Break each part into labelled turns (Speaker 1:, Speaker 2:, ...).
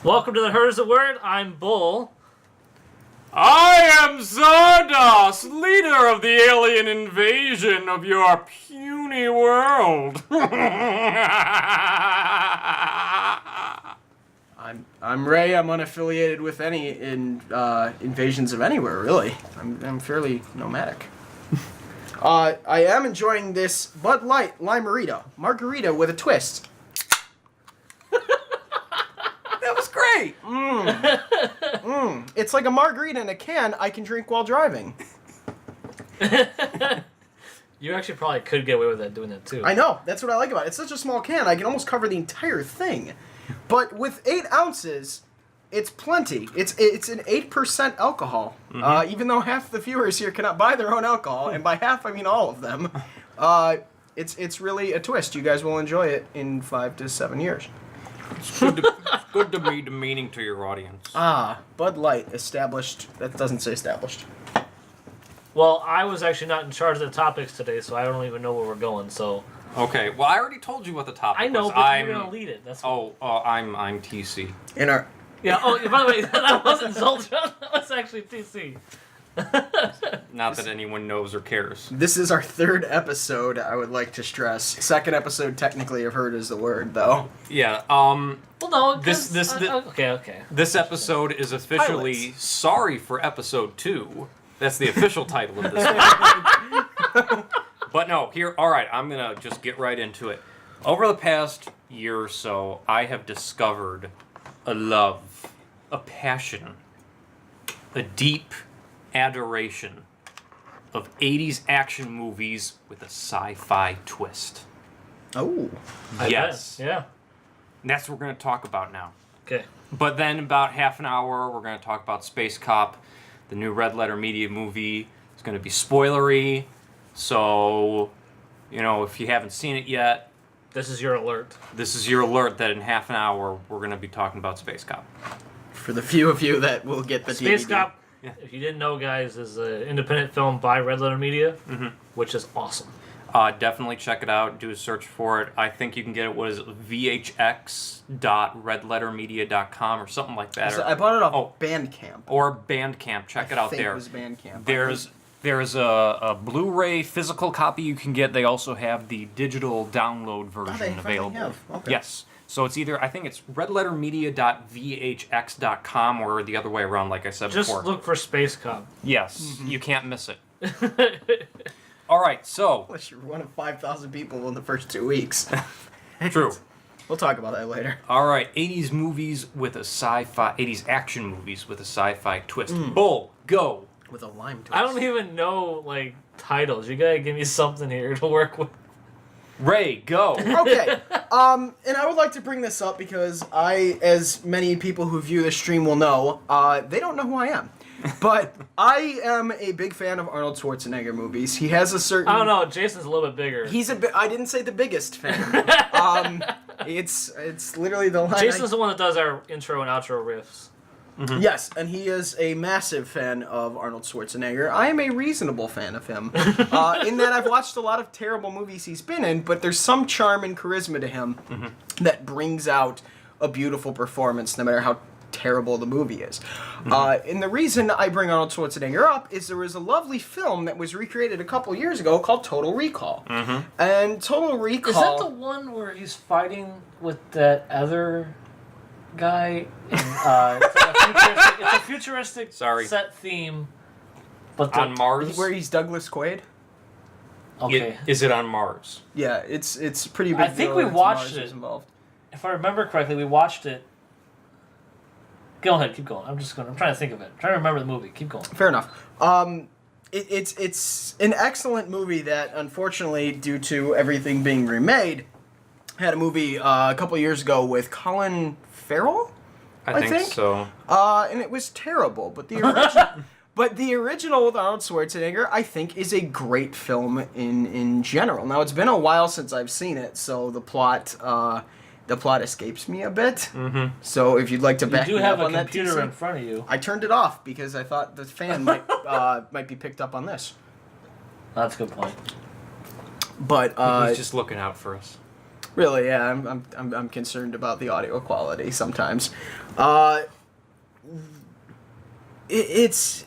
Speaker 1: Welcome to the Herders of Word. I'm Bull.
Speaker 2: I am Zardos, leader of the alien invasion of your puny world.
Speaker 3: I'm Ray. I'm unaffiliated with any invasions of anywhere, really. I'm fairly nomadic. I am enjoying this Bud Light margarita with a twist.
Speaker 2: That was great.
Speaker 3: It's like a margarita in a can I can drink while driving.
Speaker 1: You actually probably could get away with that doing that too.
Speaker 3: I know. That's what I like about it. It's such a small can. I can almost cover the entire thing. But with 8 ounces, it's plenty. It's an 8% alcohol. Even though half the viewers here cannot buy their own alcohol, and by half I mean all of them. It's really a twist. You guys will enjoy it in 5 to 7 years.
Speaker 2: It's good to be demeaning to your audience.
Speaker 3: Bud Light, established. That doesn't say established.
Speaker 1: Well, I was actually not in charge of the topics today, so I don't even know where we're going. So
Speaker 2: Okay, well, I already told you what the topic
Speaker 1: I know,
Speaker 2: was.
Speaker 1: but you're gonna lead it. That's what...
Speaker 2: I'm TC.
Speaker 3: In our
Speaker 1: Yeah. Oh, by the way, that wasn't Zoltron. That was actually TC.
Speaker 2: Not that anyone knows or cares.
Speaker 3: This is our 3rd episode, I would like to stress. 2nd episode, technically, I've heard is the word, though.
Speaker 2: Yeah.
Speaker 1: Well, no.
Speaker 2: This
Speaker 1: Okay.
Speaker 2: This episode is officially
Speaker 3: Pilots.
Speaker 2: Sorry for Episode 2. That's the official title of this one. But no, alright, I'm gonna just get right into it. Over the past year or so, I have discovered a love, a passion, a deep adoration of 80s action movies with a sci-fi twist.
Speaker 3: Oh.
Speaker 2: Yes.
Speaker 1: Yeah.
Speaker 2: And that's what we're going to talk about now.
Speaker 1: Okay.
Speaker 2: But then about half an hour, we're going to talk about Space Cop, the new Red Letter Media movie. It's going to be spoilery. So, if you haven't seen it yet,
Speaker 1: This is your alert.
Speaker 2: this is your alert that in half an hour, we're going to be talking about Space Cop.
Speaker 3: For the few of you that will get the
Speaker 1: Space
Speaker 3: DVD.
Speaker 1: Cop.
Speaker 2: Yeah.
Speaker 1: If you didn't know, guys, is an independent film by Red Letter Media, which is awesome.
Speaker 2: Definitely check it out. Do a search for it. I think you can get it, vhx.redlettermedia.com or something like that.
Speaker 3: I bought it off Bandcamp.
Speaker 2: Or Bandcamp. Check it out
Speaker 3: I think
Speaker 2: there.
Speaker 3: it was Bandcamp.
Speaker 2: There's a Blu-ray physical copy you can get. They also have the digital download version available.
Speaker 3: Have. Okay.
Speaker 2: Yes. So it's I think it's redlettermedia.vhx.com or the other way around, like I said
Speaker 1: Just
Speaker 2: before.
Speaker 1: look for Space Cop.
Speaker 2: Yes, you can't miss it. All right, so
Speaker 3: Unless you're one of 5,000 people in the first 2 weeks.
Speaker 2: true.
Speaker 3: We'll talk about that later.
Speaker 2: All right, 80s movies with a 80s action movies with a sci-fi twist. Bull, go.
Speaker 3: With a lime twist.
Speaker 1: I don't even know titles. You gotta give me something here to work with.
Speaker 2: Ray, go.
Speaker 3: Okay. And I would like to bring this up because as many people who view this stream will know, they don't know who I am. But I am a big fan of Arnold Schwarzenegger movies. He has a certain...
Speaker 1: I don't know. Jason's a little bit bigger.
Speaker 3: I didn't say the biggest fan. It's literally the line.
Speaker 1: Jason's the one that does our intro and outro riffs.
Speaker 3: Mm-hmm. Yes, and he is a massive fan of Arnold Schwarzenegger. I am a reasonable fan of him, in that I've watched a lot of terrible movies he's been in, but there's some charm and charisma to him that brings out a beautiful performance, no matter how terrible the movie is. And the reason I bring Arnold Schwarzenegger up is there was a lovely film that was recreated a couple years ago called Total Recall. And Total Recall...
Speaker 1: Is that the one where he's fighting with that other guy? It's a futuristic set theme. But
Speaker 2: On Mars?
Speaker 3: Where he's Douglas Quaid?
Speaker 1: Okay.
Speaker 2: Is it on Mars?
Speaker 3: Yeah, it's pretty big.
Speaker 1: I think
Speaker 3: deal
Speaker 1: we
Speaker 3: that
Speaker 1: watched
Speaker 3: Mars
Speaker 1: it.
Speaker 3: is involved.
Speaker 1: If I remember correctly, we watched it. Go ahead, keep going. I'm trying to think of it. I'm trying to remember the movie. Keep going.
Speaker 3: Fair enough. It's an excellent movie that, unfortunately, due to everything being remade, had a movie a couple years ago with Colin Farrell. I think
Speaker 2: so.
Speaker 3: And it was terrible. But the original, with Arnold Schwarzenegger, I think, is a great film in general. Now, it's been a while since I've seen it, so the plot escapes me a bit. So if you'd like to back me up on that,
Speaker 1: you do have a computer in front of you.
Speaker 3: I turned it off because I thought the fan might be picked up on this.
Speaker 1: That's a good point.
Speaker 3: But
Speaker 2: He's just looking out for us.
Speaker 3: Really, yeah, I'm concerned about the audio quality sometimes. It's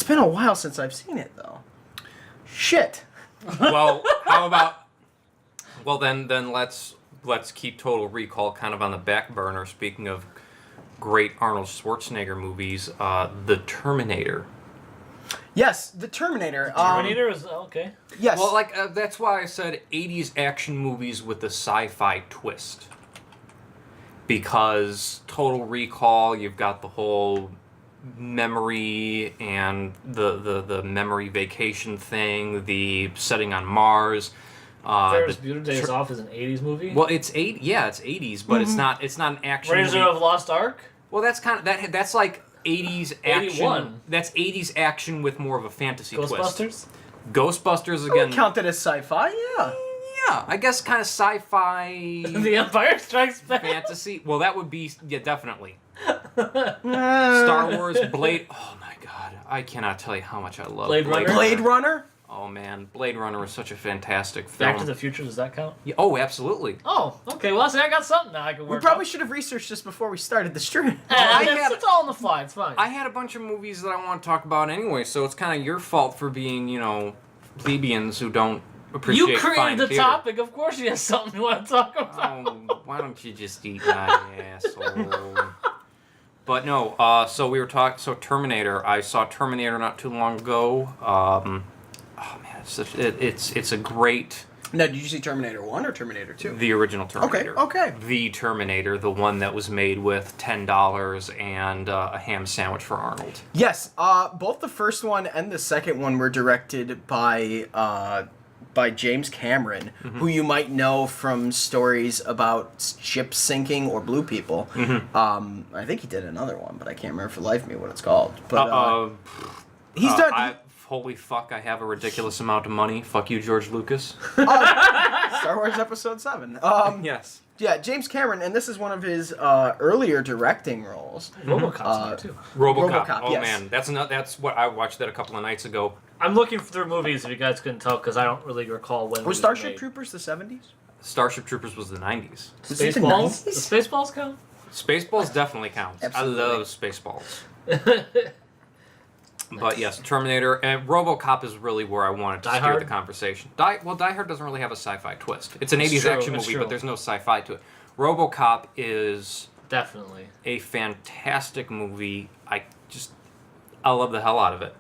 Speaker 3: been a while since I've seen it though. Shit.
Speaker 2: Well, how about? Well, then let's keep Total Recall kind of on the back burner. Speaking of great Arnold Schwarzenegger movies, The Terminator.
Speaker 3: Yes, The Terminator.
Speaker 1: Terminator is okay.
Speaker 3: Yes.
Speaker 2: Well, that's why I said 80s action movies with a sci-fi twist. Because Total Recall, you've got the whole memory and the memory vacation thing, the setting on Mars.
Speaker 1: Ferris Bueller Days Off is an 80s movie?
Speaker 2: Well, it's 80s, but it's not an action
Speaker 1: Razor
Speaker 2: movie.
Speaker 1: of Lost Ark?
Speaker 2: Well, that's kind of that's like 80s action.
Speaker 1: 81.
Speaker 2: That's 80s action with more of a fantasy twist.
Speaker 1: Ghostbusters?
Speaker 2: Ghostbusters
Speaker 3: I
Speaker 2: again.
Speaker 3: would count it as sci-fi, yeah.
Speaker 2: Yeah, I guess kind of sci-fi
Speaker 1: The Empire Strikes Back?
Speaker 2: fantasy. Well, that would be definitely. Star Wars, Blade. Oh my god, I cannot tell you how much I love
Speaker 1: Blade Runner?
Speaker 3: Blade Runner?
Speaker 2: Oh man, Blade Runner is such a fantastic film.
Speaker 1: Back to the Future, does that count?
Speaker 2: Yeah, oh, absolutely.
Speaker 1: Oh, okay. Well, see, I got something now I can
Speaker 3: We
Speaker 1: work
Speaker 3: probably
Speaker 1: out.
Speaker 3: should have researched this before we started the stream.
Speaker 1: It's all on the fly. It's fine.
Speaker 2: I had a bunch of movies that I want to talk about anyway, so it's kind of your fault for being, plebeians who don't appreciate
Speaker 1: You
Speaker 2: fine
Speaker 1: created the
Speaker 2: theater.
Speaker 1: topic. Of course you have something you want to talk about.
Speaker 2: Oh, why don't you just eat my asshole? But no, so we were talking. So Terminator, I saw Terminator not too long ago. Oh man, it's a great.
Speaker 3: Now, did you see Terminator 1 or Terminator 2?
Speaker 2: The original Terminator.
Speaker 3: Okay.
Speaker 2: The Terminator, the one that was made with $10 and a ham sandwich for Arnold.
Speaker 3: Yes, both the first one and the second one were directed by James Cameron, who you might know from stories about ships sinking or blue people. I think he did another one, but I can't remember for the life of me what it's called. But he's done.
Speaker 2: Holy fuck, I have a ridiculous amount of money. Fuck you, George Lucas.
Speaker 3: Star Wars Episode 7.
Speaker 2: Yes.
Speaker 3: Yeah, James Cameron, and this is one of his earlier directing roles.
Speaker 1: RoboCop's there too.
Speaker 2: RoboCop. Oh
Speaker 3: yes.
Speaker 2: man, that's what I watched that a couple of nights ago.
Speaker 1: I'm looking through movies if you guys couldn't tell because I don't really recall when.
Speaker 3: Was Starship Troopers the 70s?
Speaker 2: Starship Troopers was the 90s.
Speaker 3: Was it the
Speaker 1: Spaceballs?
Speaker 3: 90s?
Speaker 1: The Spaceballs count?
Speaker 2: Spaceballs definitely counts.
Speaker 3: Absolutely.
Speaker 2: I love Spaceballs. But yes, Terminator and RoboCop is really where I wanted to
Speaker 1: Die
Speaker 2: steer
Speaker 1: Hard?
Speaker 2: the conversation. Die Hard doesn't really have a sci-fi twist. It's an
Speaker 1: It's
Speaker 2: 80s
Speaker 1: true,
Speaker 2: action
Speaker 1: it's
Speaker 2: movie,
Speaker 1: true.
Speaker 2: but there's no sci-fi to it. RoboCop is
Speaker 1: Definitely.
Speaker 2: a fantastic movie. I love the hell out of it.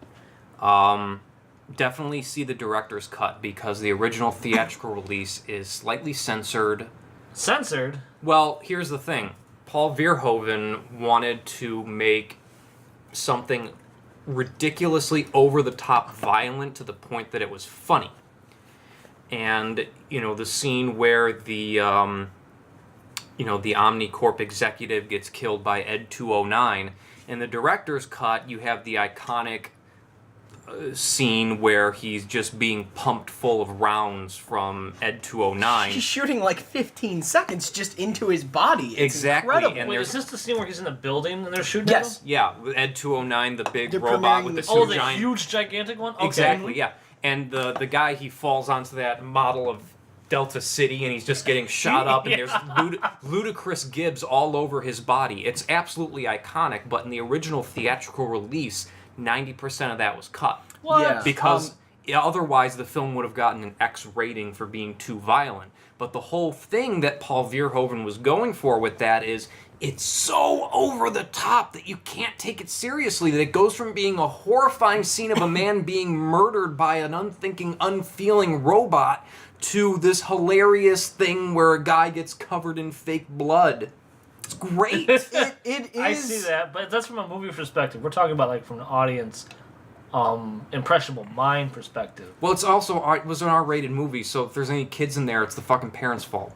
Speaker 2: Definitely see the director's cut because the original theatrical release is slightly censored.
Speaker 1: Censored?
Speaker 2: Well, here's the thing. Paul Verhoeven wanted to make something ridiculously over-the-top violent to the point that it was funny. And, the scene where the Omnicorp executive gets killed by Ed 209, in the director's cut, you have the iconic scene where he's just being pumped full of rounds from Ed 209.
Speaker 3: He's shooting like 15 seconds just into his body. It's
Speaker 2: Exactly,
Speaker 3: incredible.
Speaker 2: and
Speaker 1: Wait,
Speaker 2: there's-
Speaker 1: is this the scene where he's in the building and they're shooting
Speaker 3: Yes.
Speaker 1: at him?
Speaker 2: Yeah, with Ed 209, the big
Speaker 3: They're
Speaker 2: robot
Speaker 3: premiering
Speaker 2: with the
Speaker 3: the-
Speaker 2: two
Speaker 1: Oh, the
Speaker 2: giant...
Speaker 1: huge, gigantic one? Okay.
Speaker 2: Exactly, yeah. And the guy, he falls onto that model of Delta City, and he's just getting shot up, and there's ludicrous gibs all over his body. It's absolutely iconic, but in the original theatrical release, 90% of that was cut.
Speaker 1: What?
Speaker 3: Yeah.
Speaker 2: Because otherwise the film would have gotten an X rating for being too violent. But the whole thing that Paul Verhoeven was going for with that is it's so over the top that you can't take it seriously, that it goes from being a horrifying scene of a man being murdered by an unthinking, unfeeling robot to this hilarious thing where a guy gets covered in fake blood. It's great.
Speaker 3: It is.
Speaker 1: I see that, but that's from a movie perspective. We're talking about from an audience, impressionable mind perspective.
Speaker 2: Well, it was an R-rated movie, so if there's any kids in there, it's the fucking parents' fault.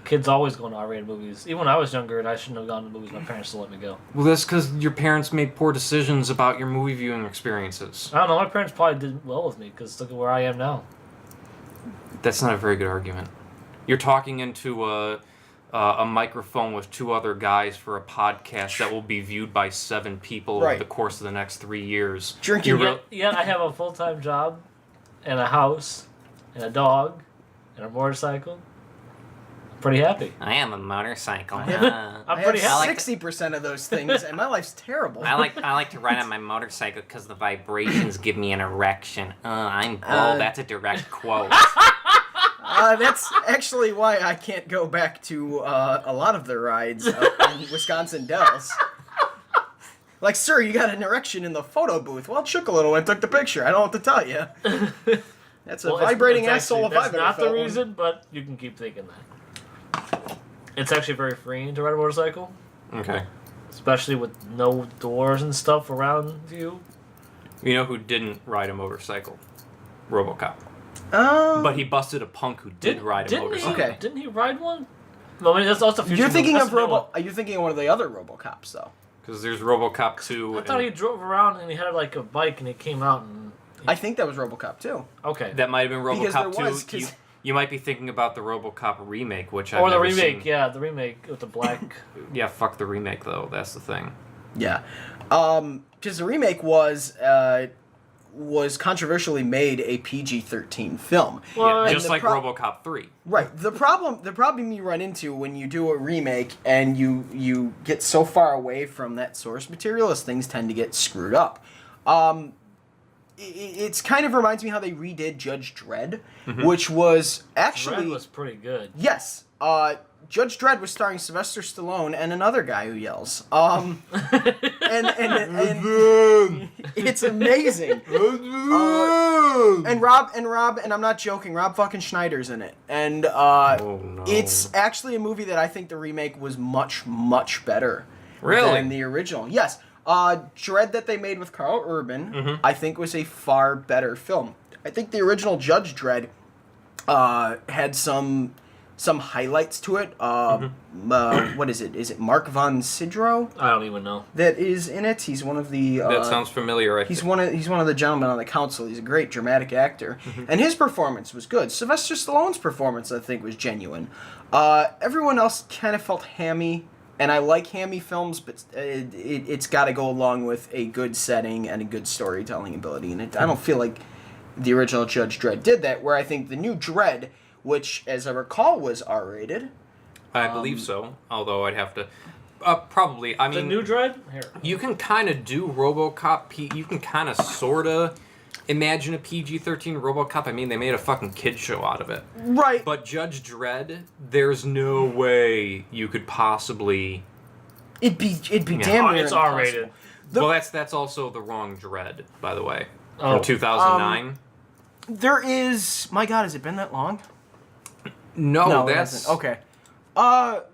Speaker 1: Kids always go to R-rated movies. Even when I was younger and I shouldn't have gone to movies, my parents still let me go.
Speaker 2: Well, that's because your parents made poor decisions about your movie viewing experiences.
Speaker 1: I don't know, my parents probably did well with me because look at where I am now.
Speaker 2: That's not a very good argument. You're talking into a microphone with two other guys for a podcast that will be viewed by 7 people over
Speaker 3: Right.
Speaker 2: the course of the next 3 years.
Speaker 3: Drinking
Speaker 1: Yet I have a full-time job and a house and a dog and and a motorcycle. Pretty happy.
Speaker 2: I am a motorcycle.
Speaker 1: I'm
Speaker 3: I
Speaker 1: pretty
Speaker 3: have
Speaker 1: happy.
Speaker 3: 60% of those things, and my life's terrible.
Speaker 2: I like to ride on my motorcycle because the vibrations give me an erection. I'm bold. That's a direct quote.
Speaker 3: That's actually why I can't go back to a lot of the rides up in Wisconsin Dells. Like, sir, you got an erection in the photo booth. Well, it shook a little when I took the picture. I don't know what to tell you. That's a vibrating asshole if I've ever
Speaker 1: That's not
Speaker 3: felt
Speaker 1: the
Speaker 3: one.
Speaker 1: reason, but you can keep thinking that. It's actually very freeing to ride a motorcycle,
Speaker 2: Okay.
Speaker 1: especially with no doors and stuff around you.
Speaker 2: You know who didn't ride a motorcycle? RoboCop. But he busted a punk who did ride a motorcycle.
Speaker 3: Okay.
Speaker 1: Didn't he ride one? No, I mean, that's also
Speaker 3: You're thinking of You're thinking of one of the other RoboCops, though.
Speaker 2: Because there's RoboCop 2.
Speaker 1: I thought he drove around and he had like a bike and he came out and.
Speaker 3: I think that was RoboCop 2.
Speaker 1: Okay.
Speaker 2: That might have been
Speaker 3: Because there
Speaker 2: RoboCop
Speaker 3: was,
Speaker 2: 2. You might be thinking about the RoboCop remake, which
Speaker 1: or
Speaker 2: I've
Speaker 1: the
Speaker 2: never
Speaker 1: remake,
Speaker 2: seen.
Speaker 1: yeah, the remake with the black.
Speaker 2: Yeah, fuck the remake though. That's the thing.
Speaker 3: Yeah. Because the remake was controversially made a PG-13 film.
Speaker 1: Well,
Speaker 2: Yeah, just like RoboCop 3.
Speaker 3: Right. The problem you run into when you do a remake and you get so far away from that source material is things tend to get screwed up. It's kind of reminds me how they redid Judge Dredd, which was actually
Speaker 1: Dredd was pretty good.
Speaker 3: yes. Judge Dredd was starring Sylvester Stallone and another guy who yells. And it's amazing. And I'm not joking. Rob fucking Schneider's in it, and it's actually a movie that I think the remake was much better than the original. Yes. Dredd that they made with Carl Urban, I think was a far better film. I think the original Judge Dredd had some highlights to it. What is it? Is it Mark von Sydow
Speaker 1: I don't even know.
Speaker 3: that is in it? He's one of the.
Speaker 2: That sounds familiar.
Speaker 3: He's one of the gentlemen on the council. He's a great dramatic actor, and his performance was good. Sylvester Stallone's performance, I think, was genuine. Everyone else kind of felt hammy. And I like hammy films, but it's got to go along with a good setting and a good storytelling ability. And I don't feel like the original Judge Dredd did that, where I think the new Dredd, which, as I recall, was R-rated.
Speaker 2: I believe so, although I'd have to... probably, I mean...
Speaker 1: The new Dredd? Here.
Speaker 2: You can kind of do RoboCop... You can kind of, sort of... Imagine a PG-13 RoboCop. I mean, they made a fucking kid show out of it.
Speaker 3: Right.
Speaker 2: But Judge Dredd, there's no way you could possibly...
Speaker 3: It'd be damn near
Speaker 1: It's R-rated.
Speaker 2: Well, that's also the wrong Dredd, by the way. From 2009.
Speaker 3: There is... My God, has it been that long?
Speaker 2: No,
Speaker 3: it
Speaker 2: that's...
Speaker 3: hasn't. Okay. Well,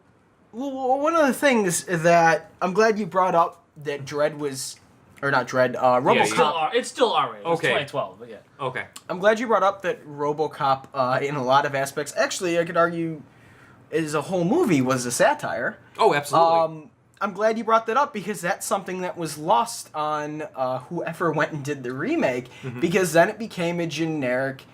Speaker 3: one of the things that I'm glad you brought up that Dredd was... Or not Dredd, RoboCop.
Speaker 1: It's still R-rated.
Speaker 2: Okay.
Speaker 1: It's 2012, but yeah.
Speaker 2: Okay.
Speaker 3: I'm glad you brought up that RoboCop, in a lot of aspects, actually, I could argue, as a whole movie, was a satire.
Speaker 2: Oh, absolutely.
Speaker 3: I'm glad you brought that up because that's something that was lost on whoever went and did the remake, because then it became a generic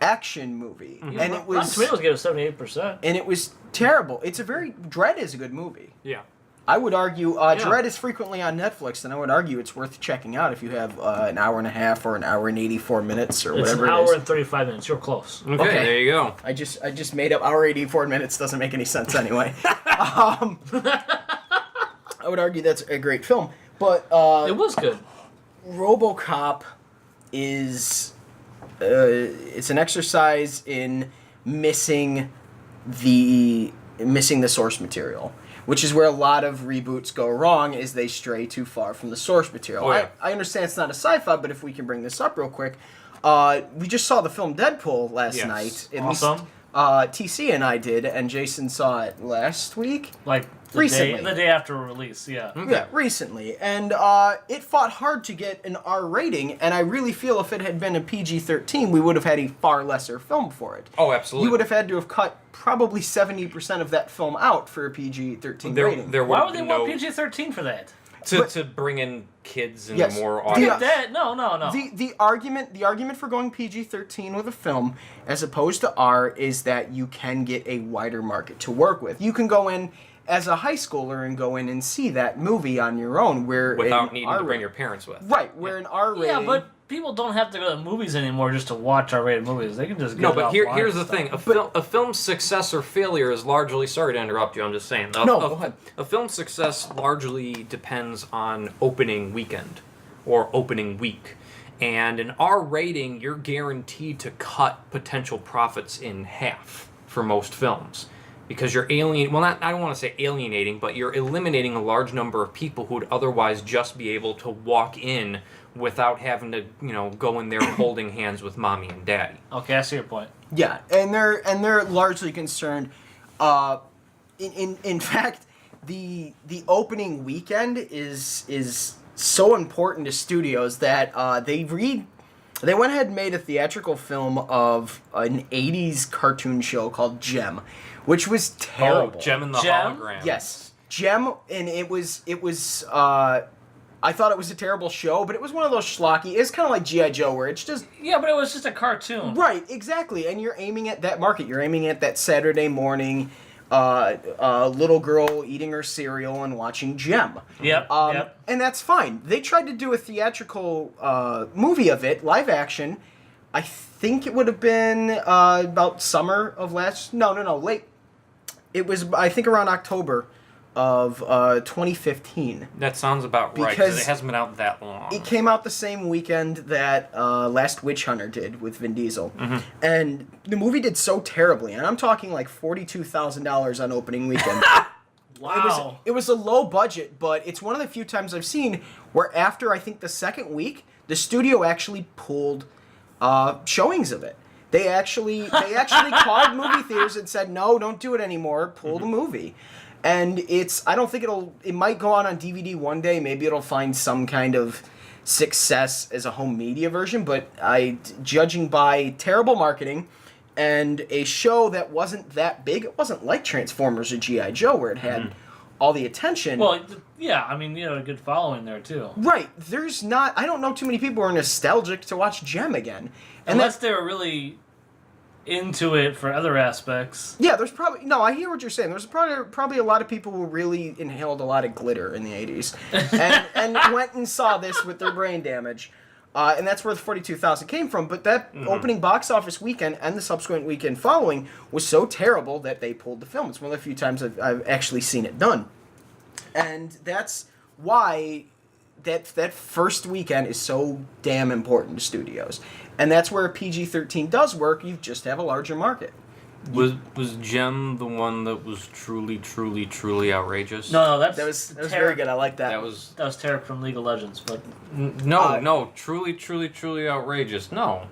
Speaker 3: action movie, and it was.
Speaker 1: Rotten Tomatoes gave it 78%.
Speaker 3: And it was terrible. Dredd is a good movie.
Speaker 2: Yeah.
Speaker 3: I would argue Dredd is frequently on Netflix, and I would argue it's worth checking out if you have an hour and a half or an hour and 84 minutes or whatever it is.
Speaker 1: It's an hour and 35 minutes. You're close.
Speaker 2: Okay, there you go.
Speaker 3: I just made up hour 84 minutes. Doesn't make any sense anyway. I would argue that's a great film, but
Speaker 1: it was good.
Speaker 3: RoboCop is it's an exercise in missing the source material, which is where a lot of reboots go wrong, is they stray too far from the source material.
Speaker 2: Oh, yeah.
Speaker 3: I understand it's not a sci-fi, but if we can bring this up real quick, we just saw the film Deadpool last night.
Speaker 1: Awesome.
Speaker 3: TC and I did, and Jason saw it last week.
Speaker 1: Like
Speaker 3: recently.
Speaker 1: The day after release, yeah.
Speaker 2: Okay.
Speaker 3: Yeah, recently. And it fought hard to get an R rating, and I really feel if it had been a PG-13, we would have had a far lesser film for it.
Speaker 2: Oh, absolutely.
Speaker 3: You would have had to have cut probably 70% of that film out for a PG-13 rating.
Speaker 1: Why would they want PG-13 for that?
Speaker 2: To bring in kids and more
Speaker 1: Look
Speaker 2: audience.
Speaker 1: at that. No.
Speaker 3: The argument for going PG-13 with a film as opposed to R is that you can get a wider market to work with. You can go in as a high schooler and go in and see that movie on your own, where
Speaker 2: without needing to bring your parents with.
Speaker 3: Right, where an R rating.
Speaker 1: Yeah, but people don't have to go to the movies anymore just to watch R-rated movies. They can just
Speaker 2: No,
Speaker 1: get
Speaker 2: but here's the
Speaker 1: stuff.
Speaker 2: thing: a film's success or failure is largely. Sorry to interrupt you. I'm just saying.
Speaker 3: No, go ahead.
Speaker 2: A film's success largely depends on opening weekend or opening week. And an R rating, you're guaranteed to cut potential profits in half for most films. Because you're I don't want to say alienating, but you're eliminating a large number of people who would otherwise just be able to walk in without having to, go in there holding hands with mommy and daddy.
Speaker 1: Okay, I see your point.
Speaker 3: Yeah, and they're largely concerned. In fact, the opening weekend is so important to studios that they went ahead and made a theatrical film of an 80s cartoon show called Gem, which was terrible.
Speaker 2: Oh, Gem and the
Speaker 1: Gem?
Speaker 2: Hologram.
Speaker 3: Yes, Gem, and it was I thought it was a terrible show, but it was one of those schlocky. It's kind of like G.I. Joe, where it's just
Speaker 1: Yeah, but it was just a cartoon.
Speaker 3: right, exactly, and you're aiming at that market. You're aiming at that Saturday morning. Little girl eating her cereal and watching Gem.
Speaker 1: Yep.
Speaker 3: And that's fine. They tried to do a theatrical movie of it, live action. I think it would have been about summer of late. It was, I think, around October of 2015.
Speaker 2: That sounds about right, because it hasn't been out that long.
Speaker 3: It came out the same weekend that Last Witch Hunter did with Vin Diesel.
Speaker 2: Mm-hmm.
Speaker 3: And the movie did so terribly, and I'm talking like $42,000 on opening weekend.
Speaker 1: Wow.
Speaker 3: It was a low budget, but it's one of the few times I've seen where after, I think, the second week, the studio actually pulled showings of it. They actually called movie theaters and said, no, don't do it anymore, pull the movie. And I don't think it might go on DVD one day. Maybe it'll find some kind of success as a home media version. But judging by terrible marketing and a show that wasn't that big, it wasn't like Transformers or G.I. Joe where it had all the attention.
Speaker 1: Well, yeah, I mean, you had a good following there, too.
Speaker 3: Right. I don't know too many people who are nostalgic to watch Gem again. And
Speaker 1: Unless they were really into it for other aspects.
Speaker 3: Yeah, there's probably... No, I hear what you're saying. There's probably a lot of people who really inhaled a lot of glitter in the 80s and went and saw this with their brain damage. And that's where the 42,000 came from. But that opening box office weekend and the subsequent weekend following was so terrible that they pulled the film. It's one of the few times I've actually seen it done. And that's why that first weekend is so damn important to studios. And that's where a PG-13 does work. You just have a larger market.
Speaker 2: Was Gem the one that was truly, truly, truly outrageous?
Speaker 1: No,
Speaker 3: that was very good. I like that.
Speaker 2: That was
Speaker 1: Tarek from League of Legends, but
Speaker 2: no, truly, truly, truly outrageous. No.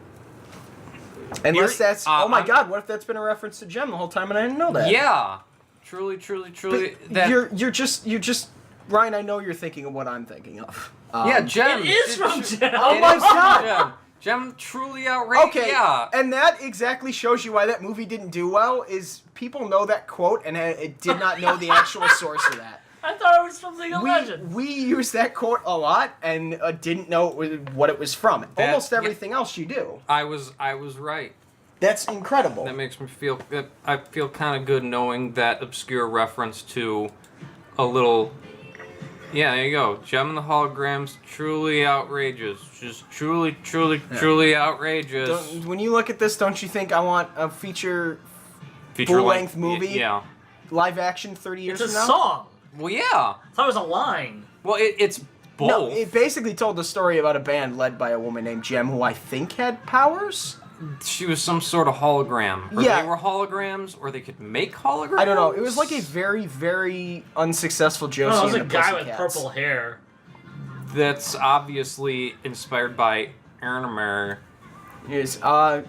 Speaker 3: Unless that's oh my God, what if that's been a reference to Gem the whole time and I didn't know that?
Speaker 2: Yeah, truly, truly, truly.
Speaker 3: You're just Ryan. I know you're thinking of what I'm thinking of.
Speaker 2: Yeah, Gem.
Speaker 1: It is from Gem.
Speaker 3: Oh my God.
Speaker 2: Gem truly outrageous.
Speaker 3: Okay,
Speaker 2: yeah.
Speaker 3: And that exactly shows you why that movie didn't do well, is people know that quote and it did not know the actual source of that.
Speaker 1: I thought it was from League of Legends.
Speaker 3: We use that quote a lot and didn't know what it was from. Almost everything else you do.
Speaker 2: I was right.
Speaker 3: That's incredible.
Speaker 2: That makes me feel... I feel kind of good knowing that obscure reference to a little... Yeah, there you go. Gem and the Holograms, truly outrageous. Just truly, truly, truly outrageous.
Speaker 3: When you look at this, don't you think I want a
Speaker 2: Feature-length
Speaker 3: full-length movie?
Speaker 2: Yeah.
Speaker 3: Live action 30 years
Speaker 1: It's
Speaker 3: from
Speaker 1: a
Speaker 3: now?
Speaker 1: song.
Speaker 2: Well, yeah.
Speaker 1: I thought it was a line.
Speaker 2: Well, it's both.
Speaker 3: No, it basically told the story about a band led by a woman named Gem who I think had powers?
Speaker 2: She was some sort of hologram. Or
Speaker 3: Yeah.
Speaker 2: they were holograms, or they could make holograms?
Speaker 3: I don't know. It was like a very, very unsuccessful Josie
Speaker 1: No, it was a
Speaker 3: and the
Speaker 1: guy with
Speaker 3: Pussycats.
Speaker 1: purple hair.
Speaker 2: That's obviously inspired by anime.
Speaker 3: Here's, well,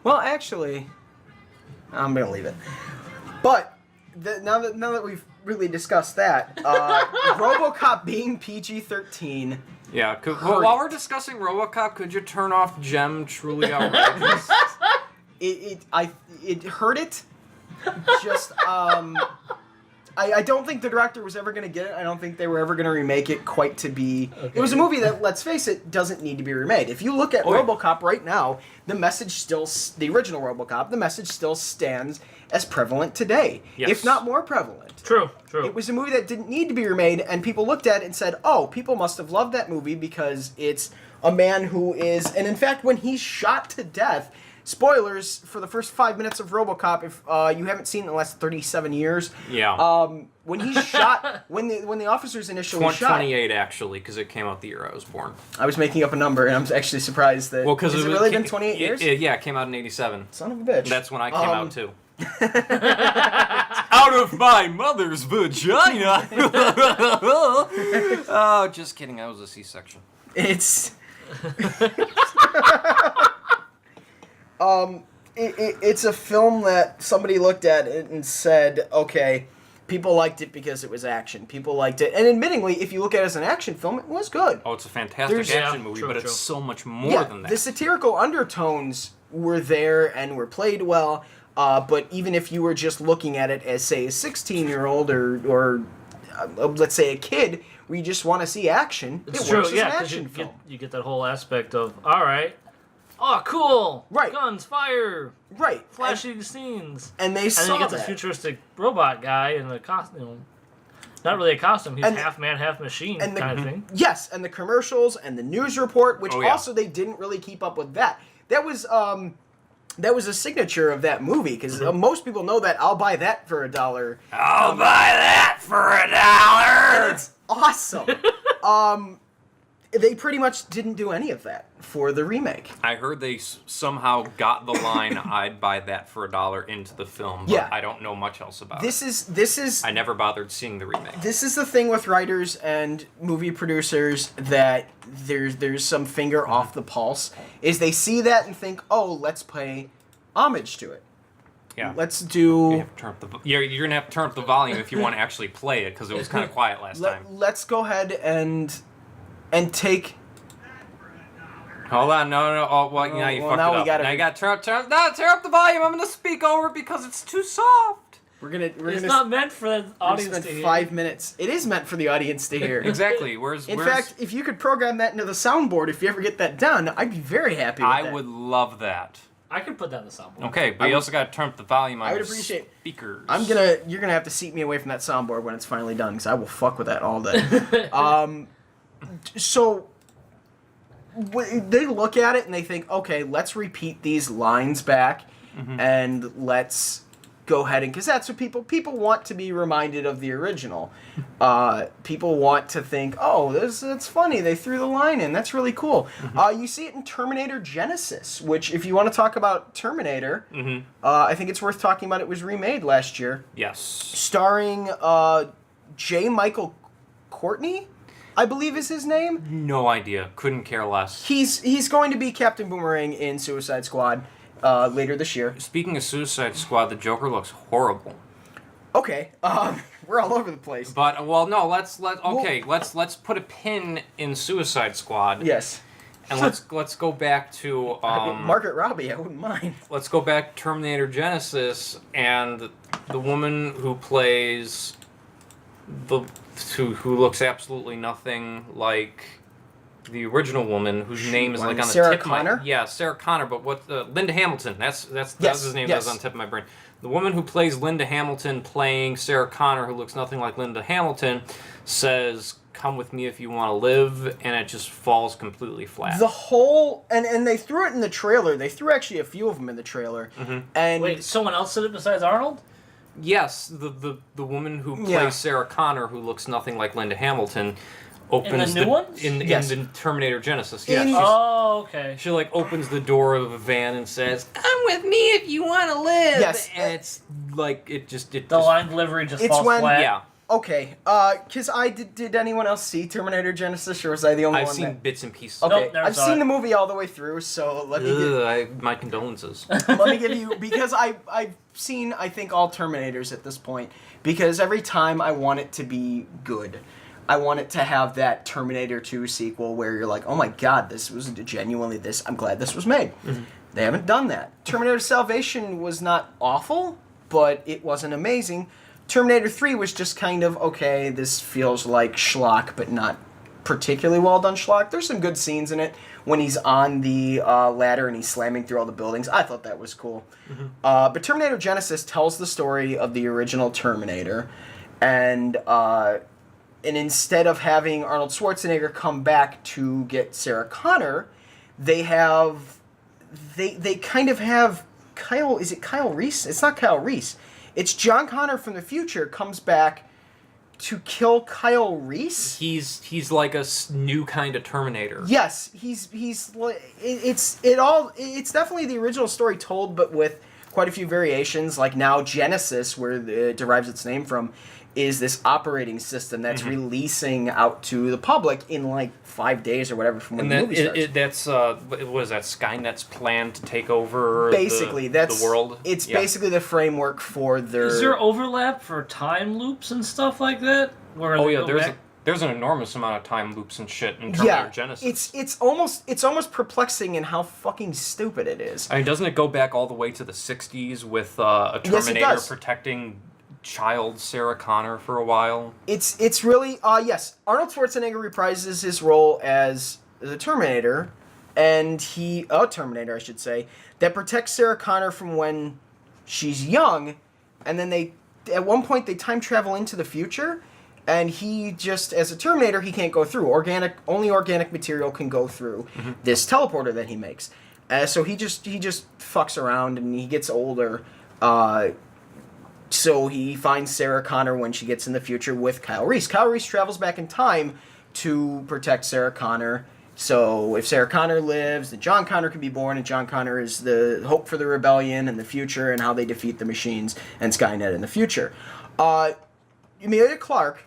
Speaker 3: actually, I'm gonna leave it. But now that we've really discussed that, RoboCop being PG-13.
Speaker 2: Yeah, while we're discussing RoboCop, could you turn off Gem truly outrageous?
Speaker 3: It hurt it. Just I don't think the director was ever going to get it. I don't think they were ever going to remake it quite to be... Okay. It was a movie that, let's face it, doesn't need to be remade. If you look at RoboCop right now, the original RoboCop, the message still stands as prevalent today. Yes. If not more prevalent.
Speaker 1: True.
Speaker 3: It was a movie that didn't need to be remade, and people looked at it and said, oh, people must have loved that movie because it's a man who is, and in fact, when he's shot to death, spoilers for the first 5 minutes of RoboCop, if you haven't seen it in the last 37 years.
Speaker 2: Yeah.
Speaker 3: When he's shot, when the officers initially shot.
Speaker 2: 28 actually, because it came out the year I was born.
Speaker 3: I was making up a number, and I'm actually surprised that.
Speaker 2: Well, because
Speaker 3: has it really been 28 years?
Speaker 2: Yeah, it came out in 87.
Speaker 3: Son of a bitch.
Speaker 2: That's when I came out too. Out of my mother's vagina. Oh, just kidding. I was a C-section.
Speaker 3: It's. It's a film that somebody looked at it and said, okay, people liked it because it was action. People liked it. And admittingly, if you look at it as an action film, it was good.
Speaker 2: Oh, it's a fantastic action movie, but it's so much more than that.
Speaker 3: The satirical undertones were there and were played well. But even if you were just looking at it as, say, a 16-year-old or let's say a kid, where you just want to see action,
Speaker 1: It's
Speaker 3: it
Speaker 1: true,
Speaker 3: works as an
Speaker 1: yeah, because
Speaker 3: action film.
Speaker 1: you get that whole aspect of, all right, oh, cool,
Speaker 3: Right.
Speaker 1: guns, fire,
Speaker 3: Right.
Speaker 1: flashy scenes.
Speaker 3: And they
Speaker 1: And
Speaker 3: saw
Speaker 1: then you get
Speaker 3: that.
Speaker 1: the futuristic robot guy in the costume. Not really a costume, he's
Speaker 3: And-
Speaker 1: half man, half machine
Speaker 3: and the-
Speaker 1: kind of thing.
Speaker 3: Yes, and the commercials and the news report, which
Speaker 2: Oh, yeah.
Speaker 3: also they didn't really keep up with that. That was a signature of that movie, because most people know that I'll buy that for $1.
Speaker 2: I'll buy that for $1.
Speaker 3: It's awesome. They pretty much didn't do any of that for the remake.
Speaker 2: I heard they somehow got the line "I'd buy that for $1" into the film, but
Speaker 3: Yeah.
Speaker 2: I don't know much else about
Speaker 3: This
Speaker 2: it.
Speaker 3: is
Speaker 2: I never bothered seeing the remake.
Speaker 3: This is the thing with writers and movie producers, that there's some finger off the pulse, is they see that and think, oh, let's pay homage to it.
Speaker 2: Yeah.
Speaker 3: Let's
Speaker 2: You
Speaker 3: do.
Speaker 2: have to turn up the you're gonna have to turn up the volume if you want to actually play it, because it was kind of quiet last time.
Speaker 3: Let's go ahead and take.
Speaker 2: Hold on, no. Oh, well, now you
Speaker 3: well,
Speaker 2: fucked
Speaker 3: now
Speaker 2: it
Speaker 3: we
Speaker 2: up.
Speaker 3: gotta
Speaker 2: Now you got to turn up the volume. I'm gonna speak over it because it's too soft.
Speaker 3: We're gonna.
Speaker 1: It's not meant for the audience
Speaker 3: spend
Speaker 1: to hear.
Speaker 3: 5 minutes. It is meant for the audience to hear.
Speaker 2: Exactly.
Speaker 3: In fact, if you could program that into the soundboard, if you ever get that done, I'd be very happy with that.
Speaker 2: I would love that.
Speaker 1: I could put that in the soundboard.
Speaker 2: Okay, but you also got to turn up the volume on
Speaker 3: I would
Speaker 2: your
Speaker 3: appreciate-
Speaker 2: speakers.
Speaker 3: You're gonna have to seat me away from that soundboard when it's finally done, because I will fuck with that all day. So they look at it and they think, okay, let's repeat these lines back, and let's go ahead and, because that's what people want to be reminded of the original. People want to think, oh, that's funny. They threw the line in. That's really cool. You see it in Terminator Genesis, which, if you want to talk about Terminator, I think it's worth talking about. It was remade last year,
Speaker 2: Yes.
Speaker 3: starring J. Michael Courtney, I believe is his name.
Speaker 2: No idea. Couldn't care less.
Speaker 3: He's going to be Captain Boomerang in Suicide Squad later this year.
Speaker 2: Speaking of Suicide Squad, the Joker looks horrible.
Speaker 3: Okay, we're all over the place.
Speaker 2: But no, let's put a pin in Suicide Squad.
Speaker 3: Yes.
Speaker 2: And let's go back to
Speaker 3: Margaret Robbie, I wouldn't mind.
Speaker 2: let's go back to Terminator Genesis and the woman who plays who looks absolutely nothing like the original woman, whose name is like on the
Speaker 3: Sarah
Speaker 2: tip of my
Speaker 3: Connor?
Speaker 2: Yeah, Sarah Connor, but what Linda Hamilton. That's
Speaker 3: Yes,
Speaker 2: his name.
Speaker 3: yes.
Speaker 2: That's on the tip of my brain. The woman who plays Linda Hamilton playing Sarah Connor, who looks nothing like Linda Hamilton, says, "Come with me if you want to live," and it just falls completely flat.
Speaker 3: The whole and they threw it in the trailer. They threw actually a few of them in the trailer. And
Speaker 1: Wait, someone else did it besides Arnold?
Speaker 2: Yes, the woman who plays
Speaker 3: Yeah.
Speaker 2: Sarah Connor, who looks nothing like Linda Hamilton, opens
Speaker 1: new ones?
Speaker 3: Yes.
Speaker 2: in the Terminator Genesis.
Speaker 3: In-
Speaker 2: Yeah,
Speaker 1: Oh, okay.
Speaker 2: she like opens the door of a van and says, "Come with me if you want to live."
Speaker 3: Yes.
Speaker 2: and it's like it
Speaker 1: The
Speaker 2: just
Speaker 1: line delivery just
Speaker 3: It's
Speaker 1: falls
Speaker 3: when-
Speaker 1: flat.
Speaker 2: yeah.
Speaker 3: okay, because did anyone else see Terminator Genesis, or was I the only
Speaker 2: I've
Speaker 3: one
Speaker 2: seen
Speaker 3: that...
Speaker 2: bits and pieces.
Speaker 3: Okay,
Speaker 1: Nope, never
Speaker 3: I've
Speaker 1: saw
Speaker 3: seen
Speaker 1: it.
Speaker 3: the movie all the way through, so let me give,
Speaker 2: My condolences.
Speaker 3: let me give you, because I've seen, I think, all Terminators at this point, because every time I want it to be good. I want it to have that Terminator 2 sequel where you're like, oh my god, this was genuinely this, I'm glad this was made. They haven't done that. Terminator Salvation was not awful, but it wasn't amazing. Terminator 3 was just kind of, okay, this feels like schlock, but not particularly well done schlock. There's some good scenes in it when he's on the ladder and he's slamming through all the buildings. I thought that was cool. But Terminator Genesis tells the story of the original Terminator, and instead of having Arnold Schwarzenegger come back to get Sarah Connor, they kind of have Kyle. Is it Kyle Reese? It's not Kyle Reese. It's John Connor from the future comes back to kill Kyle Reese.
Speaker 2: He's like a new kind of Terminator.
Speaker 3: Yes, he's like it's definitely the original story told, but with quite a few variations. Like now Genesis, where it derives its name from, is this operating system that's releasing out to the public in like 5 days or whatever from when the movie starts.
Speaker 2: That's what is that? Skynet's plan to take over
Speaker 3: basically
Speaker 2: the world.
Speaker 3: It's basically the framework for their.
Speaker 1: Is there overlap for time loops and stuff like that? Where
Speaker 2: there's an enormous amount of time loops and shit in Terminator Genesis.
Speaker 3: It's almost perplexing in how fucking stupid it is.
Speaker 2: I mean, doesn't it go back all the way to the 60s with a Terminator protecting child Sarah Connor for a while?
Speaker 3: It's really yes. Arnold Schwarzenegger reprises his role as the Terminator, and a Terminator, I should say, that protects Sarah Connor from when she's young, and then at one point they time travel into the future, and he just, as a Terminator, he can't go through. Only organic material can go through this teleporter that he makes. So he just fucks around, and he gets older. So he finds Sarah Connor when she gets in the future with Kyle Reese. Kyle Reese travels back in time to protect Sarah Connor. So if Sarah Connor lives, then John Connor can be born, and John Connor is the hope for the rebellion and the future and how they defeat the machines and Skynet in the future. Emilia Clarke,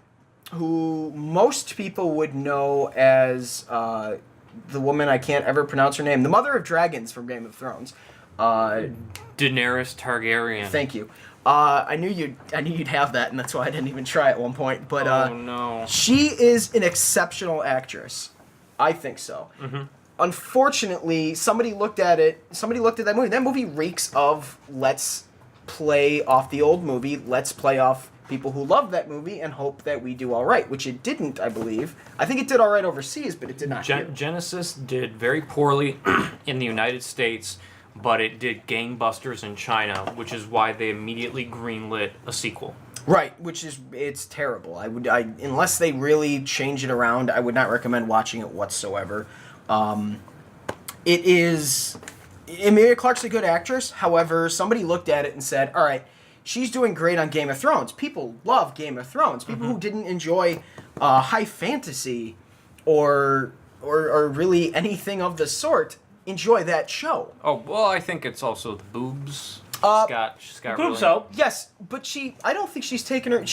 Speaker 3: who most people would know as the woman, I can't ever pronounce her name, the mother of dragons from Game of Thrones.
Speaker 2: Daenerys Targaryen.
Speaker 3: Thank you. I knew you'd have that, and that's why I didn't even try at one point. But
Speaker 2: oh no,
Speaker 3: she is an exceptional actress. I think so. Unfortunately, somebody looked at that movie. That movie reeks of let's play off the old movie. Let's play off people who love that movie and hope that we do all right, which it didn't, I believe. I think it did all right overseas, but it did not here.
Speaker 2: Genesis did very poorly in the United States, but it did gangbusters in China, which is why they immediately greenlit a sequel.
Speaker 3: Right, it's terrible. Unless they really change it around, I would not recommend watching it whatsoever. Emilia Clarke's a good actress. However, somebody looked at it and said, all right, she's doing great on Game of Thrones. People love Game of Thrones. People who didn't enjoy high fantasy or really anything of the sort enjoy that show.
Speaker 2: Oh, well, I think it's also the boobs. She's got
Speaker 1: boobs
Speaker 2: really...
Speaker 1: out.
Speaker 3: Yes, but I don't think she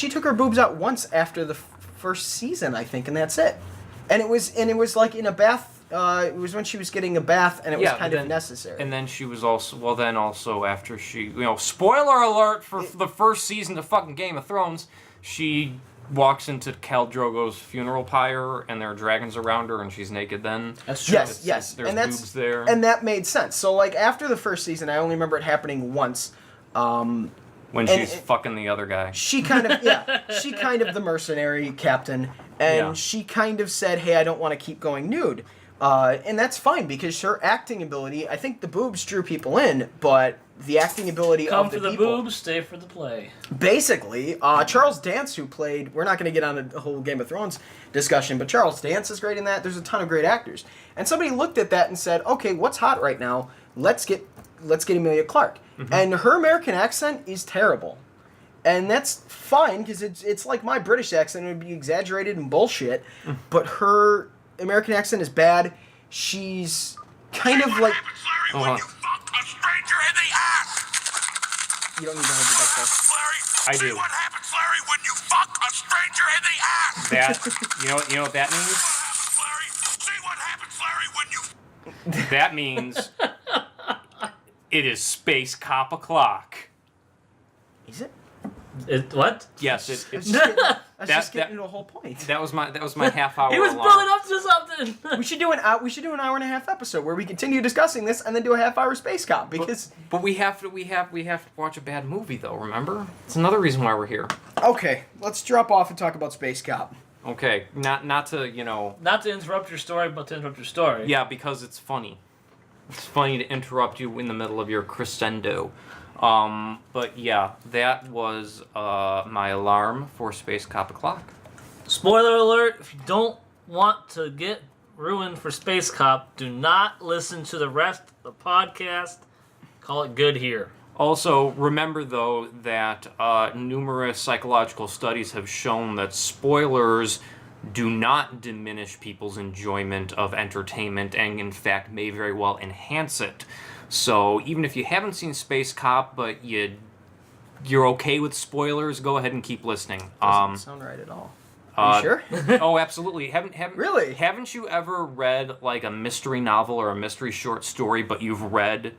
Speaker 3: took her boobs out once after the first season, I think, and that's it. And it was like in a bath. It was when she was getting a bath, and it was kind of necessary.
Speaker 2: And then she was also after she, spoiler alert for the first season of fucking Game of Thrones, she walks into Khal Drogo's funeral pyre, and there are dragons around her, and she's naked then.
Speaker 3: That's true. Yes.
Speaker 2: There's boobs there.
Speaker 3: And that made sense. So, like, after the first season, I only remember it happening once.
Speaker 2: When she's fucking the other guy.
Speaker 3: She kind of the mercenary captain, and she kind of said, hey, I don't want to keep going nude. And that's fine, because her acting ability, I think the boobs drew people in, but the acting ability
Speaker 1: of
Speaker 3: the
Speaker 1: people... Come for the boobs, stay for the play.
Speaker 3: Basically, Charles Dance, who played... We're not going to get on a whole Game of Thrones discussion, but Charles Dance is great in that. There's a ton of great actors. And somebody looked at that and said, okay, what's hot right now? Let's get Emilia Clarke. And her American accent is terrible. And that's fine, because it's like my British accent. It would be exaggerated and bullshit. But her American accent is bad. She's kind of like...
Speaker 4: When you fuck a stranger in the ass!
Speaker 3: You don't need to hold the back
Speaker 4: Larry,
Speaker 2: I do.
Speaker 4: See what happens, Larry, when you fuck a stranger in the ass!
Speaker 2: That, you know what that means?
Speaker 4: See what happens, Larry, when you...
Speaker 2: That means it is Space Cop o'clock.
Speaker 3: Is it?
Speaker 1: What?
Speaker 2: Yes, it's
Speaker 3: just getting into a whole point.
Speaker 2: That was my half hour.
Speaker 1: He was
Speaker 2: alarm.
Speaker 1: building up to something.
Speaker 3: We should do an hour and a half episode where we continue discussing this and then do a half hour Space Cop, because
Speaker 2: but we have to watch a bad movie though. Remember, it's another reason why we're here.
Speaker 3: Okay, let's drop off and talk about Space Cop.
Speaker 2: Okay, not to
Speaker 1: Not to interrupt your story, but to interrupt your story.
Speaker 2: Yeah, because it's funny. It's funny to interrupt you in the middle of your crescendo. But yeah, that was my alarm for Space Cop o'clock.
Speaker 1: Spoiler alert, if you don't want to get ruined for Space Cop, do not listen to the rest of the podcast. Call it good here.
Speaker 2: Also, remember, though, that numerous psychological studies have shown that spoilers do not diminish people's enjoyment of entertainment and, in fact, may very well enhance it. So, even if you haven't seen Space Cop, but you're okay with spoilers, go ahead and keep listening.
Speaker 3: Doesn't sound right at all. Are you sure?
Speaker 2: Oh, absolutely.
Speaker 3: Really?
Speaker 2: Haven't you ever read like a mystery novel or a mystery short story, but you've read